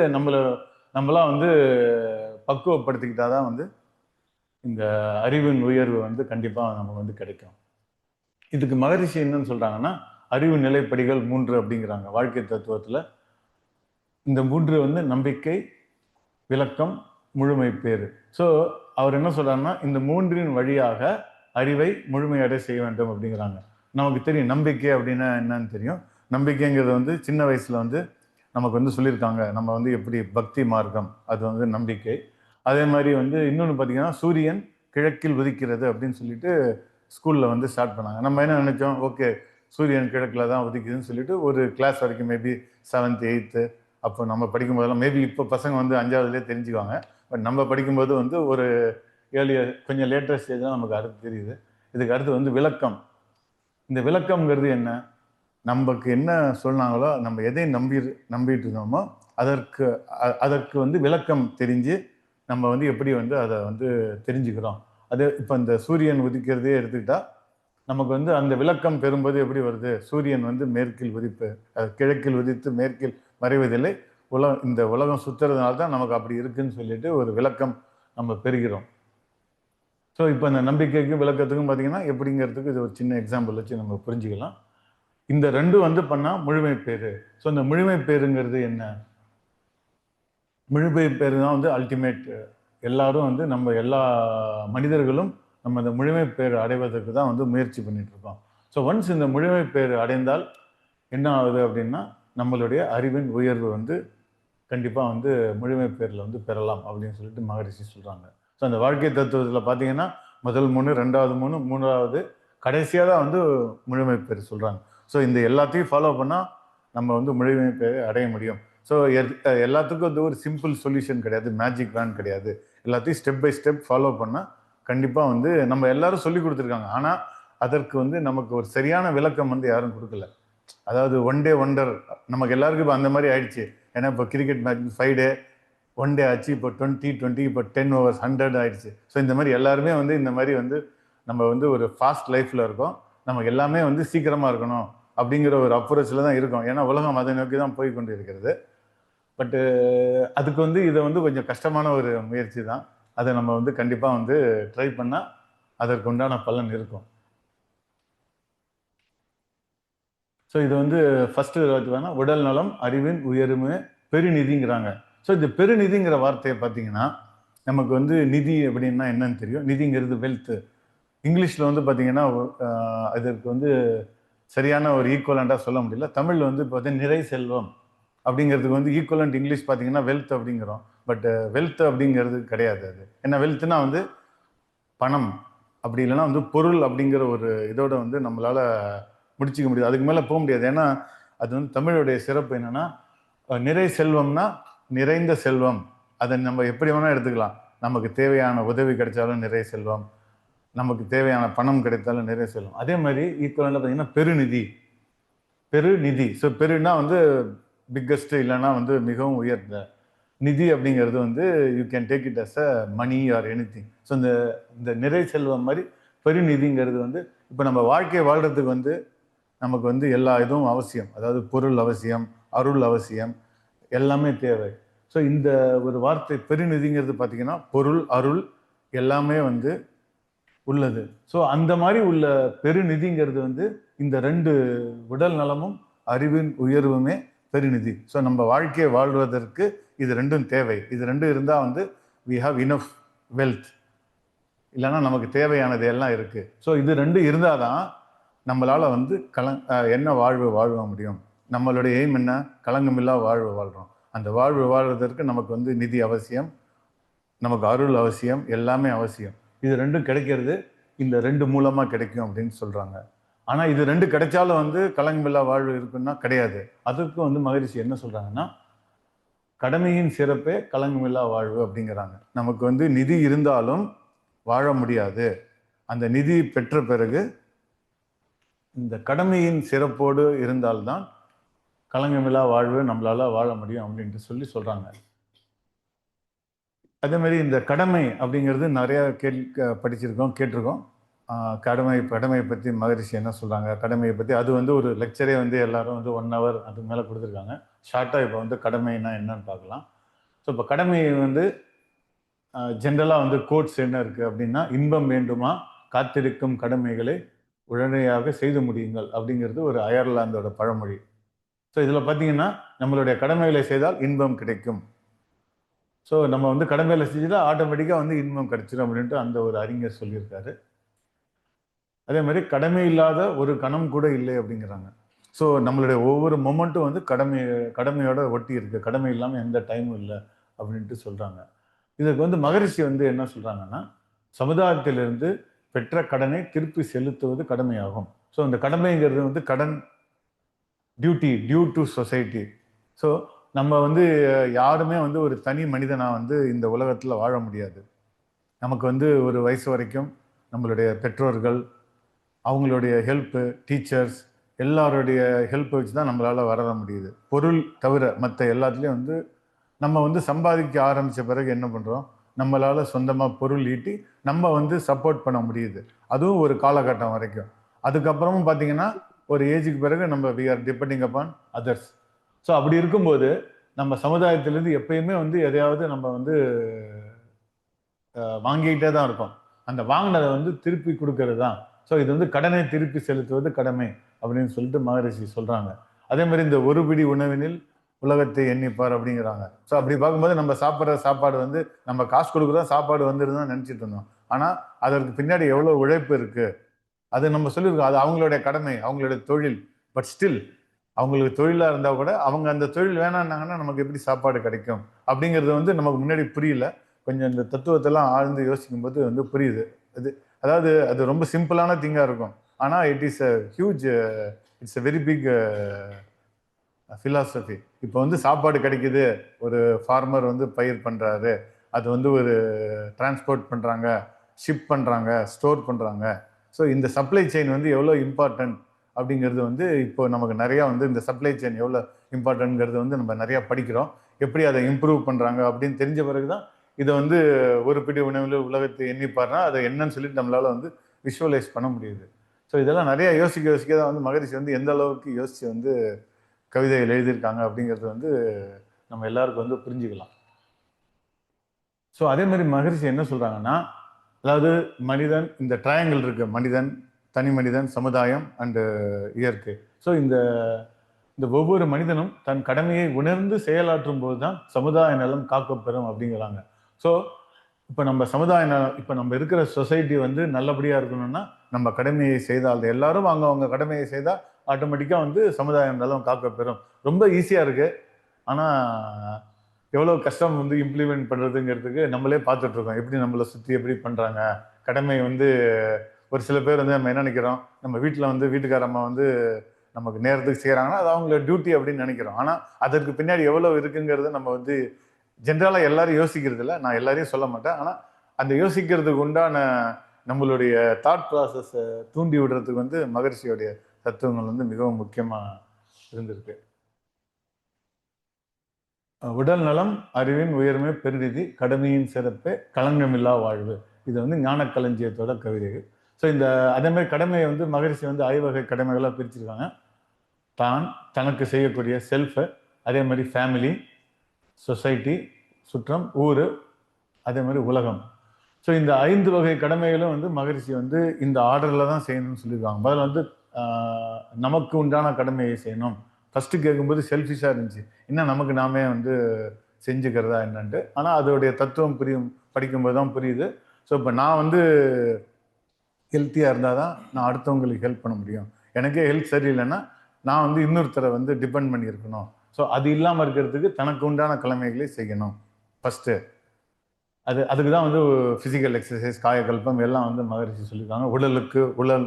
Speaker 1: நம்மளாம் வந்து பக்குவப்படுத்திக்கிட்டாதான் வந்து இந்த அறிவின் உயர்வு வந்து கண்டிப்பாக நமக்கு வந்து கிடைக்கும். இதுக்கு மகரிஷி என்னன்னு சொல்றாங்கன்னா, அறிவு நிலைப்படிகள் 3 அப்படிங்கிறாங்க வாழ்க்கை தத்துவத்தில். இந்த 3 வந்து நம்பிக்கை, விளக்கம், முழுமை பேறு. ஸோ அவர் என்ன சொல்றாருன்னா, இந்த 3 வழியாக அறிவை முழுமையடை செய்ய வேண்டும் அப்படிங்கிறாங்க. நமக்கு தெரியும் நம்பிக்கை அப்படின்னா என்னன்னு தெரியும். நம்பிக்கைங்கிறது வந்து சின்ன வயசுல வந்து நமக்கு வந்து சொல்லியிருக்காங்க. நம்ம வந்து எப்படி பக்தி மார்க்கம், அது வந்து நம்பிக்கை. அதே மாதிரி வந்து இன்னொன்று பார்த்தீங்கன்னா, சூரியன் கிழக்கில் உதிக்கிறது அப்படின்னு சொல்லிட்டு ஸ்கூலில் வந்து ஸ்டார்ட் பண்ணாங்க. நம்ம என்ன நினைச்சோம், ஓகே சூரியன் கிழக்கில் தான் உதிக்குதுன்னு சொல்லிட்டு ஒரு கிளாஸ் வரைக்கும் மேபி 7th 8th அப்போ நம்ம படிக்கும்போதெல்லாம் மேபி இப்போ பசங்க வந்து 5வதுலேயே தெரிஞ்சுக்குவாங்க. பட் நம்ம படிக்கும்போது வந்து ஒரு கொஞ்சம் லேட்டஸ்ட் ஸ்டேஜ் தான் நமக்கு அடுத்து தெரியுது. இதுக்கு அடுத்து வந்து விளக்கம். இந்த விளக்கம்ங்கிறது என்ன, நமக்கு என்ன சொன்னாங்களோ, நம்ம எதை நம்பிட்டு இருந்தோமோ அதற்கு வந்து விளக்கம் தெரிஞ்சு நம்ம வந்து எப்படி வந்து அதை வந்து தெரிஞ்சுக்கிறோம். அது இப்போ இந்த சூரியன் உதிக்கிறதே எடுத்துக்கிட்டா நமக்கு வந்து அந்த விளக்கம் பெறும்போது எப்படி வருது, சூரியன் வந்து மேற்கில் உதிப்பு, கிழக்கில் உதித்து மேற்கில் மறைவதில்லை, இந்த உலகம் சுத்துறதுனால தான் நமக்கு அப்படி இருக்குன்னு சொல்லிட்டு ஒரு விளக்கம் நம்ம பெறுகிறோம். ஸோ இப்போ இந்த நம்பிக்கைக்கும் விளக்கத்துக்கும் பார்த்தீங்கன்னா எப்படிங்கிறதுக்கு இது ஒரு சின்ன எக்ஸாம்பிள் வச்சு நம்ம புரிஞ்சுக்கலாம். இந்த 2 வந்து பண்ணா முழுமை பேரு. ஸோ இந்த முழுமை பேருங்கிறது என்ன, முழுமை பேரு தான் வந்து அல்டிமேட். எல்லாரும் வந்து நம்ம எல்லா மனிதர்களும் நம்ம இந்த முழுமை பேர் அடைவதற்கு தான் வந்து முயற்சி பண்ணிட்டு இருக்கோம். ஸோ ஒன்ஸ் இந்த முழுமை பேர் அடைந்தால் என்ன ஆகுது அப்படின்னா, நம்மளுடைய அறிவின் உயர்வு வந்து கண்டிப்பாக வந்து முழுமை பேரில் வந்து பெறலாம் அப்படின்னு சொல்லிட்டு மகரிஷி சொல்கிறாங்க. ஸோ அந்த வாழ்க்கை தத்துவத்தில் பார்த்தீங்கன்னா முதல் 3, 2வது 3, 3வது கடைசியாக தான் வந்து முழுமை பேர் சொல்கிறாங்க. ஸோ இந்த எல்லாத்தையும் ஃபாலோ பண்ணால் நம்ம வந்து முழுமை பேரை அடைய முடியும். ஸோ எல்லாத்துக்கும் வந்து ஒரு சிம்பிள் சொல்யூஷன் கிடையாது, மேஜிக் வேன் கிடையாது. எல்லாத்தையும் ஸ்டெப் பை ஸ்டெப் ஃபாலோ பண்ணால் கண்டிப்பாக வந்து நம்ம எல்லாரும் சொல்லி கொடுத்துருக்காங்க. ஆனால் அதற்கு வந்து நமக்கு ஒரு சரியான விளக்கம் வந்து யாரும் கொடுக்கல. அதாவது 1 டே ஒண்டர் நமக்கு எல்லாருக்கும் இப்போ அந்த மாதிரி ஆயிடுச்சு. ஏன்னா இப்போ கிரிக்கெட் மேட்ச் 5 டே 1 டே ஆச்சு, இப்போ 20 இப்போ 10 overs 100 ஆயிடுச்சு. ஸோ இந்த மாதிரி எல்லாருமே வந்து இந்த மாதிரி வந்து நம்ம வந்து ஒரு ஃபாஸ்ட் லைஃப்ல இருக்கோம். நமக்கு எல்லாமே வந்து சீக்கிரமாக இருக்கணும் அப்படிங்கிற ஒரு அப்ரோச்சில் தான் இருக்கும். ஏன்னா உலகம் அதை நோக்கி தான் போய் கொண்டு இருக்கிறது. பட்டு அதுக்கு வந்து இதை வந்து கொஞ்சம் கஷ்டமான ஒரு முயற்சி தான். அதை நம்ம வந்து கண்டிப்பாக வந்து ட்ரை பண்ணால் அதற்கு உண்டான பலன் இருக்கும். ஸோ இது வந்து ஃபர்ஸ்ட் வேணா உடல் நலம் அறிவின் உயர்வு பெருநிதிங்கிறாங்க. ஸோ இந்த பெருநிதிங்கிற வார்த்தையை பார்த்தீங்கன்னா நமக்கு வந்து நிதி அப்படின்னா என்னன்னு தெரியும். நிதிங்கிறது வெல்த். இங்கிலீஷில் வந்து பார்த்தீங்கன்னா அதற்கு வந்து சரியான ஒரு ஈக்குவலண்டாக சொல்ல முடியல. தமிழ் வந்து பார்த்தீங்கன்னா நிறை செல்வம் அப்படிங்கிறதுக்கு வந்து ஈக்குவலண்ட் இங்கிலீஷ் பார்த்தீங்கன்னா வெல்த் அப்படிங்கிறோம். பட் வெல்த் அப்படிங்கிறது கிடையாது. அது என்ன, வெல்த்னா வந்து பணம், அப்படி இல்லைன்னா வந்து பொருள் அப்படிங்கிற ஒரு இதோட வந்து நம்மளால முடிச்சிக்க முடியாது, அதுக்கு மேலே போக முடியாது. ஏன்னா அது வந்து தமிழுடைய சிறப்பு என்னன்னா, நிறை செல்வம்னா நிறைந்த செல்வம், அதை நம்ம எப்படி வேணா எடுத்துக்கலாம். நமக்கு தேவையான உதவி கிடைச்சாலும் நிறைய செல்வம், நமக்கு தேவையான பணம் கிடைத்தாலும் நிறைய செல்வம். அதே மாதிரி ஈக்குவலாக பார்த்தீங்கன்னா பெருநிதி. ஸோ பெருனா வந்து பிக்கஸ்ட், இல்லைன்னா வந்து மிகவும் உயர்ந்த. நிதி அப்படிங்கிறது வந்து you can take it as a money or anything. So இந்த இந்த நிறை செல்வம் மாதிரி பெருநிதிங்கிறது வந்து இப்போ நம்ம வாழ்க்கையை வாழ்றதுக்கு வந்து நமக்கு வந்து எல்லா இதுவும் அவசியம். அதாவது பொருள் அவசியம், அருள் அவசியம், எல்லாமே தேவை. ஸோ இந்த ஒரு வார்த்தை பெருநிதிங்கிறது பார்த்தீங்கன்னா பொருள், அருள் எல்லாமே வந்து உள்ளது. ஸோ அந்த மாதிரி உள்ள பெருநிதிங்கிறது வந்து இந்த 2 உடல் நலமும் அறிவின் உயர்வுமே பெருநிதி. ஸோ நம்ம வாழ்க்கையை வாழ்வதற்கு இது 2ம் தேவை. இது 2 இருந்தால் வந்து வி ஹாவ் இனஃப் வெல்த், இல்லைன்னா நமக்கு தேவையானது எல்லாம் இருக்கு. ஸோ இது 2 இருந்தால் தான் நம்மளால வந்து என்ன வாழ்வு வாழ முடியும். நம்மளுடைய எய்ம் என்ன? களங்கமில்லா வாழ்வு வாழ்றோம். அந்த வாழ்வு வாழ்வதற்கு நமக்கு வந்து நிதி அவசியம், நமக்கு அருள் அவசியம், எல்லாமே அவசியம். இது 2ம் கிடைக்கிறது இந்த 2 மூலமா கிடைக்கும் அப்படின்னு சொல்றாங்க. ஆனா இது 2 கிடைச்சாலும் வந்து களங்கமில்லா வாழ்வு இருக்குன்னா கிடையாது. அதுக்கு வந்து மகரிஷி என்ன சொல்றாங்கன்னா, கடமையின் சிறப்பே களங்கமில்லா வாழ்வு அப்படிங்கிறாங்க. நமக்கு வந்து நிதி இருந்தாலும் வாழ முடியாது. அந்த நிதி பெற்ற பிறகு இந்த கடமையின் சிறப்போடு இருந்தால்தான் களங்கமில்லா வாழ்வு நம்மளால வாழ முடியும் அப்படின்ட்டு சொல்றாங்க. அதே மாதிரி இந்த கடமை அப்படிங்கிறது நிறைய படிச்சிருக்கோம், கேட்டிருக்கோம். கடமையை பற்றி மகரிஷி என்ன சொல்றாங்க, கடமையை பற்றி அது வந்து ஒரு லெக்சரே வந்து எல்லாரும் வந்து 1 hour அது மேலே கொடுத்துருக்காங்க. ஷார்ட்டாக இப்போ வந்து கடமைனா என்னன்னு பார்க்கலாம். ஸோ இப்போ கடமை வந்து ஜென்ரலாக வந்து கோட்ஸ் என்ன இருக்கு அப்படின்னா, இன்பம் வேண்டுமா காத்திருக்கும் கடமைகளை உடனடியாக செய்து முடியுங்கள் அப்படிங்கிறது ஒரு அயர்லாந்தோட பழமொழி. ஸோ இதில் பார்த்தீங்கன்னா நம்மளுடைய கடமைகளை செய்தால் இன்பம் கிடைக்கும். ஸோ நம்ம வந்து கடமைகளை செஞ்சுட்டா ஆட்டோமேட்டிக்காக வந்து இன்பம் கிடைச்சிடும் அப்படின்ட்டு அந்த ஒரு அறிஞர் சொல்லியிருக்காரு. அதே மாதிரி கடமை இல்லாத ஒரு கணம் கூட இல்லை அப்படிங்கிறாங்க. ஸோ நம்மளுடைய ஒவ்வொரு மொமெண்ட்டும் வந்து கடமையோட ஒட்டி இருக்கு. கடமை இல்லாமல் எந்த டைமும் இல்லை அப்படின்ட்டு சொல்றாங்க. இதுக்கு வந்து மகரிஷி வந்து என்ன சொல்றாங்கன்னா, சமுதாயத்திலிருந்து பெற்ற கடனை திருப்பி செலுத்துவது கடமையாகும். ஸோ இந்த கடமைங்கிறது வந்து டியூ டு சொசைட்டி. ஸோ நம்ம வந்து யாருமே வந்து ஒரு தனி மனிதனா வந்து இந்த உலகத்துல வாழ முடியாது. நமக்கு வந்து ஒரு வயசு வரைக்கும் நம்மளுடைய பெற்றோர்கள், அவங்களுடைய ஹெல்ப்பு, டீச்சர்ஸ் எல்லாருடைய ஹெல்ப் வச்சு தான் நம்மளால வளர முடியுது. பொருள் தவிர மற்ற எல்லாத்துலேயும் வந்து நம்ம வந்து சம்பாதிக்க ஆரம்பித்த பிறகு என்ன பண்ணுறோம், நம்மளால சொந்தமாக பொருள் ஈட்டி நம்ம வந்து சப்போர்ட் பண்ண முடியுது. அதுவும் ஒரு காலகட்டம் வரைக்கும். அதுக்கப்புறமும் பார்த்தீங்கன்னா ஒரு ஏஜுக்கு பிறகு நம்ம we are depending upon others. So அப்படி இருக்கும்போது நம்ம சமுதாயத்திலேருந்து எப்பயுமே வந்து எதையாவது நம்ம வந்து வாங்கிக்கிட்டே தான் இருப்போம். அந்த வாங்கினதை வந்து திருப்பி கொடுக்கறது தான். ஸோ இது வந்து கடனை திருப்பி செலுத்துவது கடமை அப்படின்னு சொல்லிட்டு மகரிஷி சொல்றாங்க. அதே மாதிரி இந்த ஒரு பிடி உணவினில் உலகத்தை எண்ணிப்பார் அப்படிங்கிறாங்க. ஸோ அப்படி பார்க்கும்போது நம்ம சாப்பிட்ற சாப்பாடு வந்து நம்ம காசு கொடுக்குறோம், சாப்பாடு வந்துருதுன்னு நினைச்சிட்டு இருந்தோம். ஆனா அதற்கு பின்னாடி எவ்வளவு உழைப்பு இருக்கு அது நம்ம சொல்லியிருக்கோம். அது அவங்களுடைய கடமை, அவங்களுடைய தொழில். பட் ஸ்டில் அவங்களுக்கு தொழிலா இருந்தா கூட அவங்க அந்த தொழில் வேணான்னாங்கன்னா நமக்கு எப்படி சாப்பாடு கிடைக்கும் அப்படிங்கிறது வந்து நமக்கு முன்னாடி புரியல. கொஞ்சம் இந்த தத்துவத்தெல்லாம் ஆழ்ந்து யோசிக்கும் போது வந்து புரியுது. அதாவது அது ரொம்ப சிம்பிளான திங்கா இருக்கும். ஆனா it is a huge, it's a very big philosophy. இப்போ வந்து சாப்பாடு கிடைக்குது, ஒரு ஃபார்மர் வந்து பயிர் பண்றாரு, அது வந்து ஒரு டிரான்ஸ்போர்ட் பண்றாங்க, ஷிப் பண்றாங்க, ஸ்டோர் பண்றாங்க. ஸோ இந்த சப்ளை செயின் வந்து எவ்வளோ இம்பார்ட்டன்ட் அப்படிங்கிறது வந்து இப்போ நமக்கு நிறையா வந்து இந்த சப்ளை செயின் எவ்வளோ இம்பார்ட்டன்ட்ங்கிறது வந்து நம்ம நிறையா படிக்கிறோம். எப்படி அதை இம்ப்ரூவ் பண்ணுறாங்க அப்படின்னு தெரிஞ்ச பிறகு தான் இதை வந்து ஒரு பிடி உணவில் உலகத்தை எண்ணிப்பார்னா அதை என்னன்னு சொல்லிட்டு நம்மளால வந்து விஷுவலைஸ் பண்ண முடியுது. ஸோ இதெல்லாம் நிறையா யோசிக்க தான் வந்து மகரிஷி வந்து எந்த அளவுக்கு யோசித்து வந்து கவிதைகள் எழுதியிருக்காங்க அப்படிங்கிறது வந்து நம்ம எல்லாருக்கும் வந்து புரிஞ்சுக்கலாம். ஸோ அதே மாதிரி மகரிஷி என்ன சொல்றாங்கன்னா, அதாவது மனிதன், இந்த ட்ரையாங்கிள் இருக்கு, மனிதன், தனி மனிதன், சமுதாயம் அண்டு இயற்கை. ஸோ இந்த இந்த ஒவ்வொரு மனிதனும் தன் கடமையை உணர்ந்து செயலாற்றும் போதுதான் சமுதாய நலம் காக்கப்பெறும் அப்படிங்கிறாங்க. ஸோ இப்போ நம்ம சமுதாய நலம், இப்போ நம்ம இருக்கிற சொசைட்டி வந்து நல்லபடியா இருக்கணும்னா நம்ம கடமையை செய்தால், எல்லாரும் அவங்க கடமையை செய்தால் ஆட்டோமேட்டிக்கா வந்து சமுதாய நலம் காக்கப்பெறும். ரொம்ப ஈஸியா இருக்கு. ஆனா எவ்வளவு கஷ்டம் வந்து இம்ப்ளிமெண்ட் பண்றதுங்கிறதுக்கு நம்மளே பார்த்துட்டு இருக்கோம். எப்படி நம்மளை சுத்தி எப்படி பண்றாங்க. கடமை வந்து ஒரு சில பேர் வந்து நம்ம என்ன நினைக்கிறோம், நம்ம வீட்டில் வந்து வீட்டுக்காரம்மா வந்து நமக்கு நேரத்துக்கு செய்கிறாங்கன்னா அது அவங்களோட டியூட்டி அப்படின்னு நினைக்கிறோம். ஆனால் அதற்கு பின்னாடி எவ்வளவு இருக்குங்கிறத நம்ம வந்து ஜென்ரலாக எல்லாரும் யோசிக்கிறது இல்லை, நான் எல்லாரையும் சொல்ல மாட்டேன். ஆனால் அந்த யோசிக்கிறதுக்கு உண்டான நம்மளுடைய தாட் ப்ராசஸை தூண்டி விடுறதுக்கு வந்து மகரிஷியோடைய தத்துவங்கள் வந்து மிகவும் முக்கியமாக இருந்திருக்கு. உடல் நலம் அறிவின் உயர்மை பெருநிதி கடமையின் சிறப்பே களங்கமில்லா வாழ்வு. இது வந்து ஞானக்களஞ்சியத்தோட கவிதைகள். ஸோ இந்த அதே மாதிரி கடமையை வந்து மகரிஷி வந்து ஐவகை கடமைகளாக பிரிச்சிருக்காங்க. தான் தனக்கு செய்யக்கூடிய செல்ஃபு, அதே மாதிரி ஃபேமிலி, சொசைட்டி, சுற்றம், ஊர், அதே மாதிரி உலகம். ஸோ இந்த 5 வகை கடமைகளும் வந்து மகரிஷி வந்து இந்த ஆர்டரில் தான் செய்யணும்னு சொல்லியிருக்காங்க. முதல்ல வந்து நமக்கு உண்டான கடமையை செய்யணும். ஃபஸ்ட்டு கேட்கும்போது செல்ஃபிஷாக இருந்துச்சு, என்ன நமக்கு நாமே வந்து செஞ்சுக்கிறதா என்னன்ட்டு. ஆனால் அதோடைய தத்துவம் படிக்கும்போது தான் புரியுது. ஸோ இப்போ நான் வந்து ஹெல்த்தியாக இருந்தால் தான் நான் அடுத்தவங்களுக்கு ஹெல்ப் பண்ண முடியும். எனக்கே ஹெல்த் சரியில்லைன்னா நான் வந்து இன்னொருத்தரை வந்து டிபெண்ட் பண்ணியிருக்கணும். ஸோ அது இல்லாமல் இருக்கிறதுக்கு தனக்கு உண்டான கடமைகளை செய்யணும் ஃபஸ்ட்டு. அதுக்கு தான் வந்து ஃபிசிக்கல் எக்ஸசைஸ், காயக்கல்பம் எல்லாம் வந்து மகரிஷி சொல்லியிருக்காங்க. உடலுக்கு உடல்,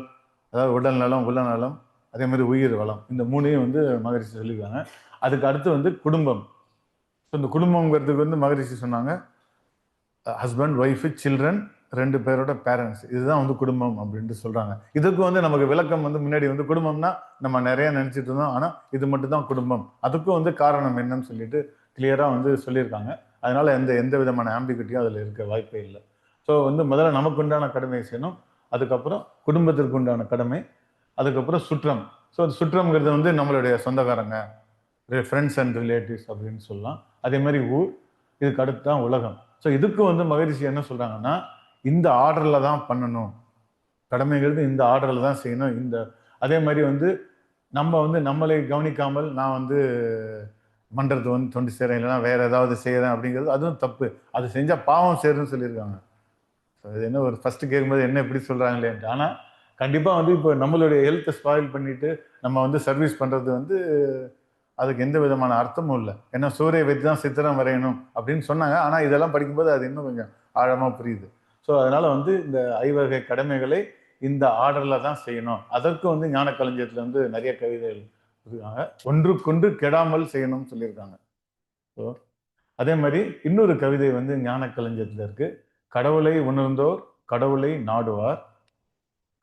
Speaker 1: அதாவது உடல் நலம், உள்ள நலம், அதே மாதிரி உயிர் வளம், இந்த 3ஐயும் வந்து மகரிஷி சொல்லியிருக்காங்க. அதுக்கு அடுத்து வந்து குடும்பம். ஸோ இந்த குடும்பங்கிறதுக்கு வந்து மகரிஷி சொன்னாங்க, ஹஸ்பண்ட், ஒய்ஃபு, சில்ட்ரன், 2 பேரோட பேரண்ட்ஸ், இதுதான் வந்து குடும்பம் அப்படின்ட்டு சொல்கிறாங்க. இதுக்கு வந்து நமக்கு விளக்கம் வந்து முன்னாடி வந்து குடும்பம்னா நம்ம நிறைய நினச்சிட்டு இருந்தோம், ஆனால் இது மட்டும் தான் குடும்பம், அதுக்கும் வந்து காரணம் என்னன்னு சொல்லிட்டு கிளியராக வந்து சொல்லியிருக்காங்க. அதனால எந்த விதமான ஆம்பிகிட்டியும் அதில் இருக்க வாய்ப்பே இல்லை. ஸோ வந்து முதல்ல நமக்கு உண்டான கடமையை செய்யணும், அதுக்கப்புறம் குடும்பத்திற்கு உண்டான கடமை, அதுக்கப்புறம் சுற்றம். ஸோ அது சுற்றம்ங்கிறது வந்து நம்மளுடைய சொந்தக்காரங்க, ஃப்ரெண்ட்ஸ் அண்ட் ரிலேட்டிவ்ஸ் அப்படின்னு சொல்லலாம். அதே மாதிரி ஊர், இதுக்கு அடுத்து தான் உலகம். ஸோ இதுக்கு வந்து மகரிஷி என்ன சொல்கிறாங்கன்னா, இந்த ஆர்டரில் தான் பண்ணணும், கடமைங்கிறது இந்த ஆர்டரில் தான் செய்யணும். அதே மாதிரி வந்து நம்ம வந்து நம்மளை கவனிக்காமல் நான் வந்து மன்றத்தை வந்து தொண்டு செய்கிறேன், இல்லைனா வேற ஏதாவது செய்கிறேன் அப்படிங்கிறது அதுவும் தப்பு. அது செஞ்சால் பாவம் சேருன்னு சொல்லியிருக்காங்க. ஸோ இது என்ன ஒரு ஃபஸ்ட்டு கேட்கும்போது என்ன இப்படி சொல்கிறாங்களேன்ட்டு. ஆனால் கண்டிப்பாக வந்து இப்போ நம்மளுடைய ஹெல்த்தை ஸ்பாயில் பண்ணிட்டு நம்ம வந்து சர்வீஸ் பண்ணுறது வந்து அதுக்கு எந்த விதமான அர்த்தமும் இல்லை. ஏன்னா சூரிய வைத்து தான் சித்திரம் வரையணும் அப்படின்னு சொன்னாங்க. ஆனால் இதெல்லாம் படிக்கும்போது அது இன்னும் கொஞ்சம் ஆழமாக புரியுது. ஸோ அதனால் வந்து இந்த ஐவகை கடமைகளை இந்த ஆர்டரில் தான் செய்யணும். அதற்கு வந்து ஞானக்களஞ்சியத்தில் வந்து நிறைய கவிதைகள் இருக்காங்க. ஒன்றுக்கொன்று கெடாமல் செய்யணும்னு சொல்லியிருக்காங்க. ஸோ அதே மாதிரி இன்னொரு கவிதை வந்து ஞானக்களஞ்சியத்தில் இருக்கு. கடவுளை உணர்ந்தோர் கடவுளை நாடுவார்,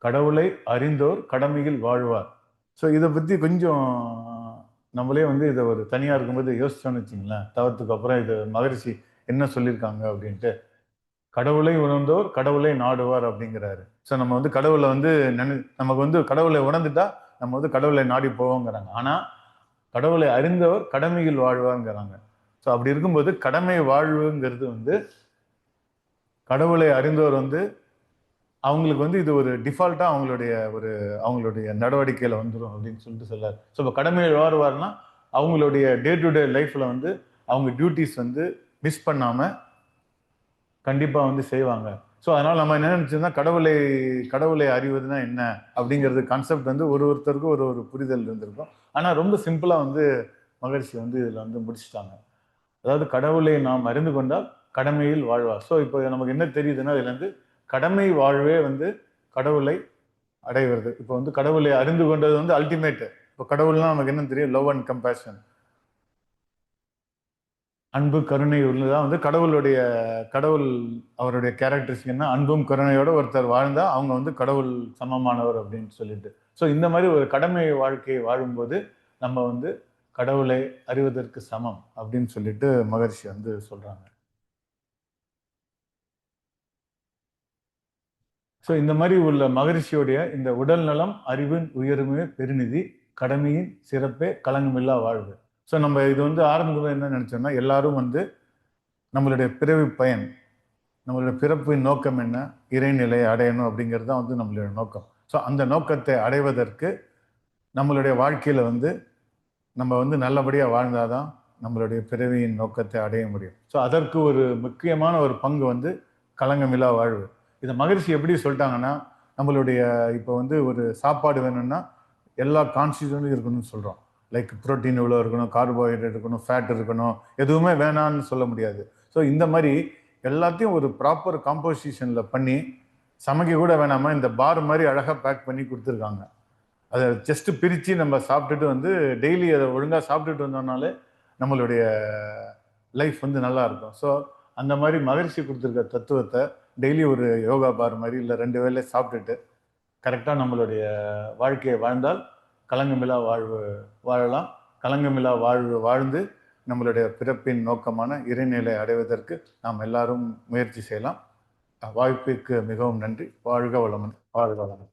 Speaker 1: கடவுளை அறிந்தோர் கடமையில் வாழ்வார். ஸோ இதை பற்றி கொஞ்சம் நம்மளே வந்து இதை ஒரு தனியாக இருக்கும்போது யோசிச்சோன்னு வச்சுங்களேன், தவத்துக்கு அப்புறம் இது மகரிஷி என்ன சொல்லியிருக்காங்க அப்படின்ட்டு. கடவுளை உணர்ந்தோர் கடவுளை நாடுவார் அப்படிங்கிறாரு. ஸோ நம்ம வந்து கடவுளை வந்து நமக்கு வந்து கடவுளை உணர்ந்துட்டா நம்ம வந்து கடவுளை நாடி போவோங்கிறாங்க. ஆனால் கடவுளை அறிந்தவர் கடமையில் வாழ்வாருங்கிறாங்க. ஸோ அப்படி இருக்கும்போது கடமை வாழ்வுங்கிறது வந்து கடவுளை அறிந்தவர் வந்து அவங்களுக்கு வந்து இது ஒரு டிஃபால்ட்டாக அவங்களுடைய நடவடிக்கையில் வந்துடும் அப்படின்னு சொல்லிட்டு சொல்லார். ஸோ இப்போ கடமையில் வாழ்வார்னா அவங்களுடைய டே டு டே லைஃப்பில் வந்து அவங்க டியூட்டிஸ் வந்து மிஸ் பண்ணாமல் கண்டிப்பாக வந்து செய்வாங்க. ஸோ அதனால் நம்ம என்ன நினச்சோம்னா கடவுளை அறிவதுனா என்ன அப்படிங்கிறது கான்செப்ட் வந்து ஒருத்தருக்கும் ஒரு புரிதல் இருந்திருக்கும். ஆனால் ரொம்ப சிம்பிளாக வந்து மகரிஷி வந்து இதில் வந்து முடிச்சுட்டாங்க. அதாவது கடவுளை நாம் அறிந்து கொண்டால் கடமையில் வாழ்வார். ஸோ இப்போ நமக்கு என்ன தெரியுதுன்னா இதுலேருந்து கடமை வாழ்வே வந்து கடவுளை அடைவது. இப்போ வந்து கடவுளை அறிந்து கொண்டது வந்து அல்டிமேட்டு. இப்போ கடவுள்னா நமக்கு என்ன தெரியும்? லவ் அண்ட் கம்பேஷன், அன்பு கருணை உள்ளதான் வந்து கடவுள் அவருடைய கேரக்டரிஸ்டிக் என்ன, அன்பும் கருணையோட ஒருத்தர் வாழ்ந்தா அவங்க வந்து கடவுள் சமமானவர் அப்படின்னு சொல்லிட்டு. ஸோ இந்த மாதிரி ஒரு கடமை வாழ்க்கையை வாழும்போது நம்ம வந்து கடவுளை அறிவதற்கு சமம் அப்படின்னு சொல்லிட்டு மகரிஷி வந்து சொல்றாங்க. ஸோ இந்த மாதிரி உள்ள மகரிஷியோடைய இந்த உடல் நலம் அறிவின் உயர்மே பெருநிதி கடமையின் சிறப்பே களங்கமில்லா வாழ்வு. ஸோ நம்ம இது வந்து ஆரம்பத்தில் என்ன நினைச்சோம்னா, எல்லாரும் வந்து நம்மளுடைய பிறவி பயன், நம்மளுடைய பிறப்பின் நோக்கம் என்ன, இறைநிலை அடையணும் அப்படிங்கிறது தான் வந்து நம்மளுடைய நோக்கம். ஸோ அந்த நோக்கத்தை அடைவதற்கு நம்மளுடைய வாழ்க்கையில் வந்து நம்ம வந்து நல்லபடியாக வாழ்ந்தாதான் நம்மளுடைய பிறவியின் நோக்கத்தை அடைய முடியும். ஸோ அதற்கு ஒரு முக்கியமான ஒரு பங்கு வந்து களங்கமில்லா வாழ்வு. இதை மகரிஷி எப்படி சொல்லிட்டாங்கன்னா, நம்மளுடைய இப்போ வந்து ஒரு சாப்பாடு வேணும்னா எல்லா கான்ஸ்டியூஷனும் இருக்கணும்னு சொல்கிறோம். லைக் ப்ரோட்டீன் இவ்வளோ இருக்கணும், கார்போஹைட்ரேட் இருக்கணும், ஃபேட் இருக்கணும், எதுவுமே வேணான்னு சொல்ல முடியாது. ஸோ இந்த மாதிரி எல்லாத்தையும் ஒரு ப்ராப்பர் காம்போசிஷனில் பண்ணி சமைக்க கூட வேணாமல் இந்த பார் மாதிரி அழகாக பேக் பண்ணி கொடுத்துருக்காங்க. அதை ஜஸ்ட்டு பிரித்து நம்ம சாப்பிட்டுட்டு வந்து டெய்லி அதை ஒழுங்காக சாப்பிட்டுட்டு வந்தோம்னாலே நம்மளுடைய லைஃப் வந்து நல்லா இருக்கும். ஸோ அந்த மாதிரி மகரிஷி கொடுத்துருக்க தத்துவத்தை டெய்லி ஒரு யோகா பார் மாதிரி இல்லை 2 வேளை சாப்பிட்டுட்டு கரெக்டாக நம்மளுடைய வாழ்க்கையை வாழ்ந்தால் களங்கமில்லா வாழ்வு வாழலாம். களங்கமில்லா வாழ்வு வாழ்ந்து நம்மளுடைய பிறப்பின் நோக்கமான இறைநிலை அடைவதற்கு நாம் எல்லாரும் முயற்சி செய்யலாம். வாய்ப்புக்கு மிகவும் நன்றி. வாழ்க வளமுடன். வாழ்க வளமுடன்.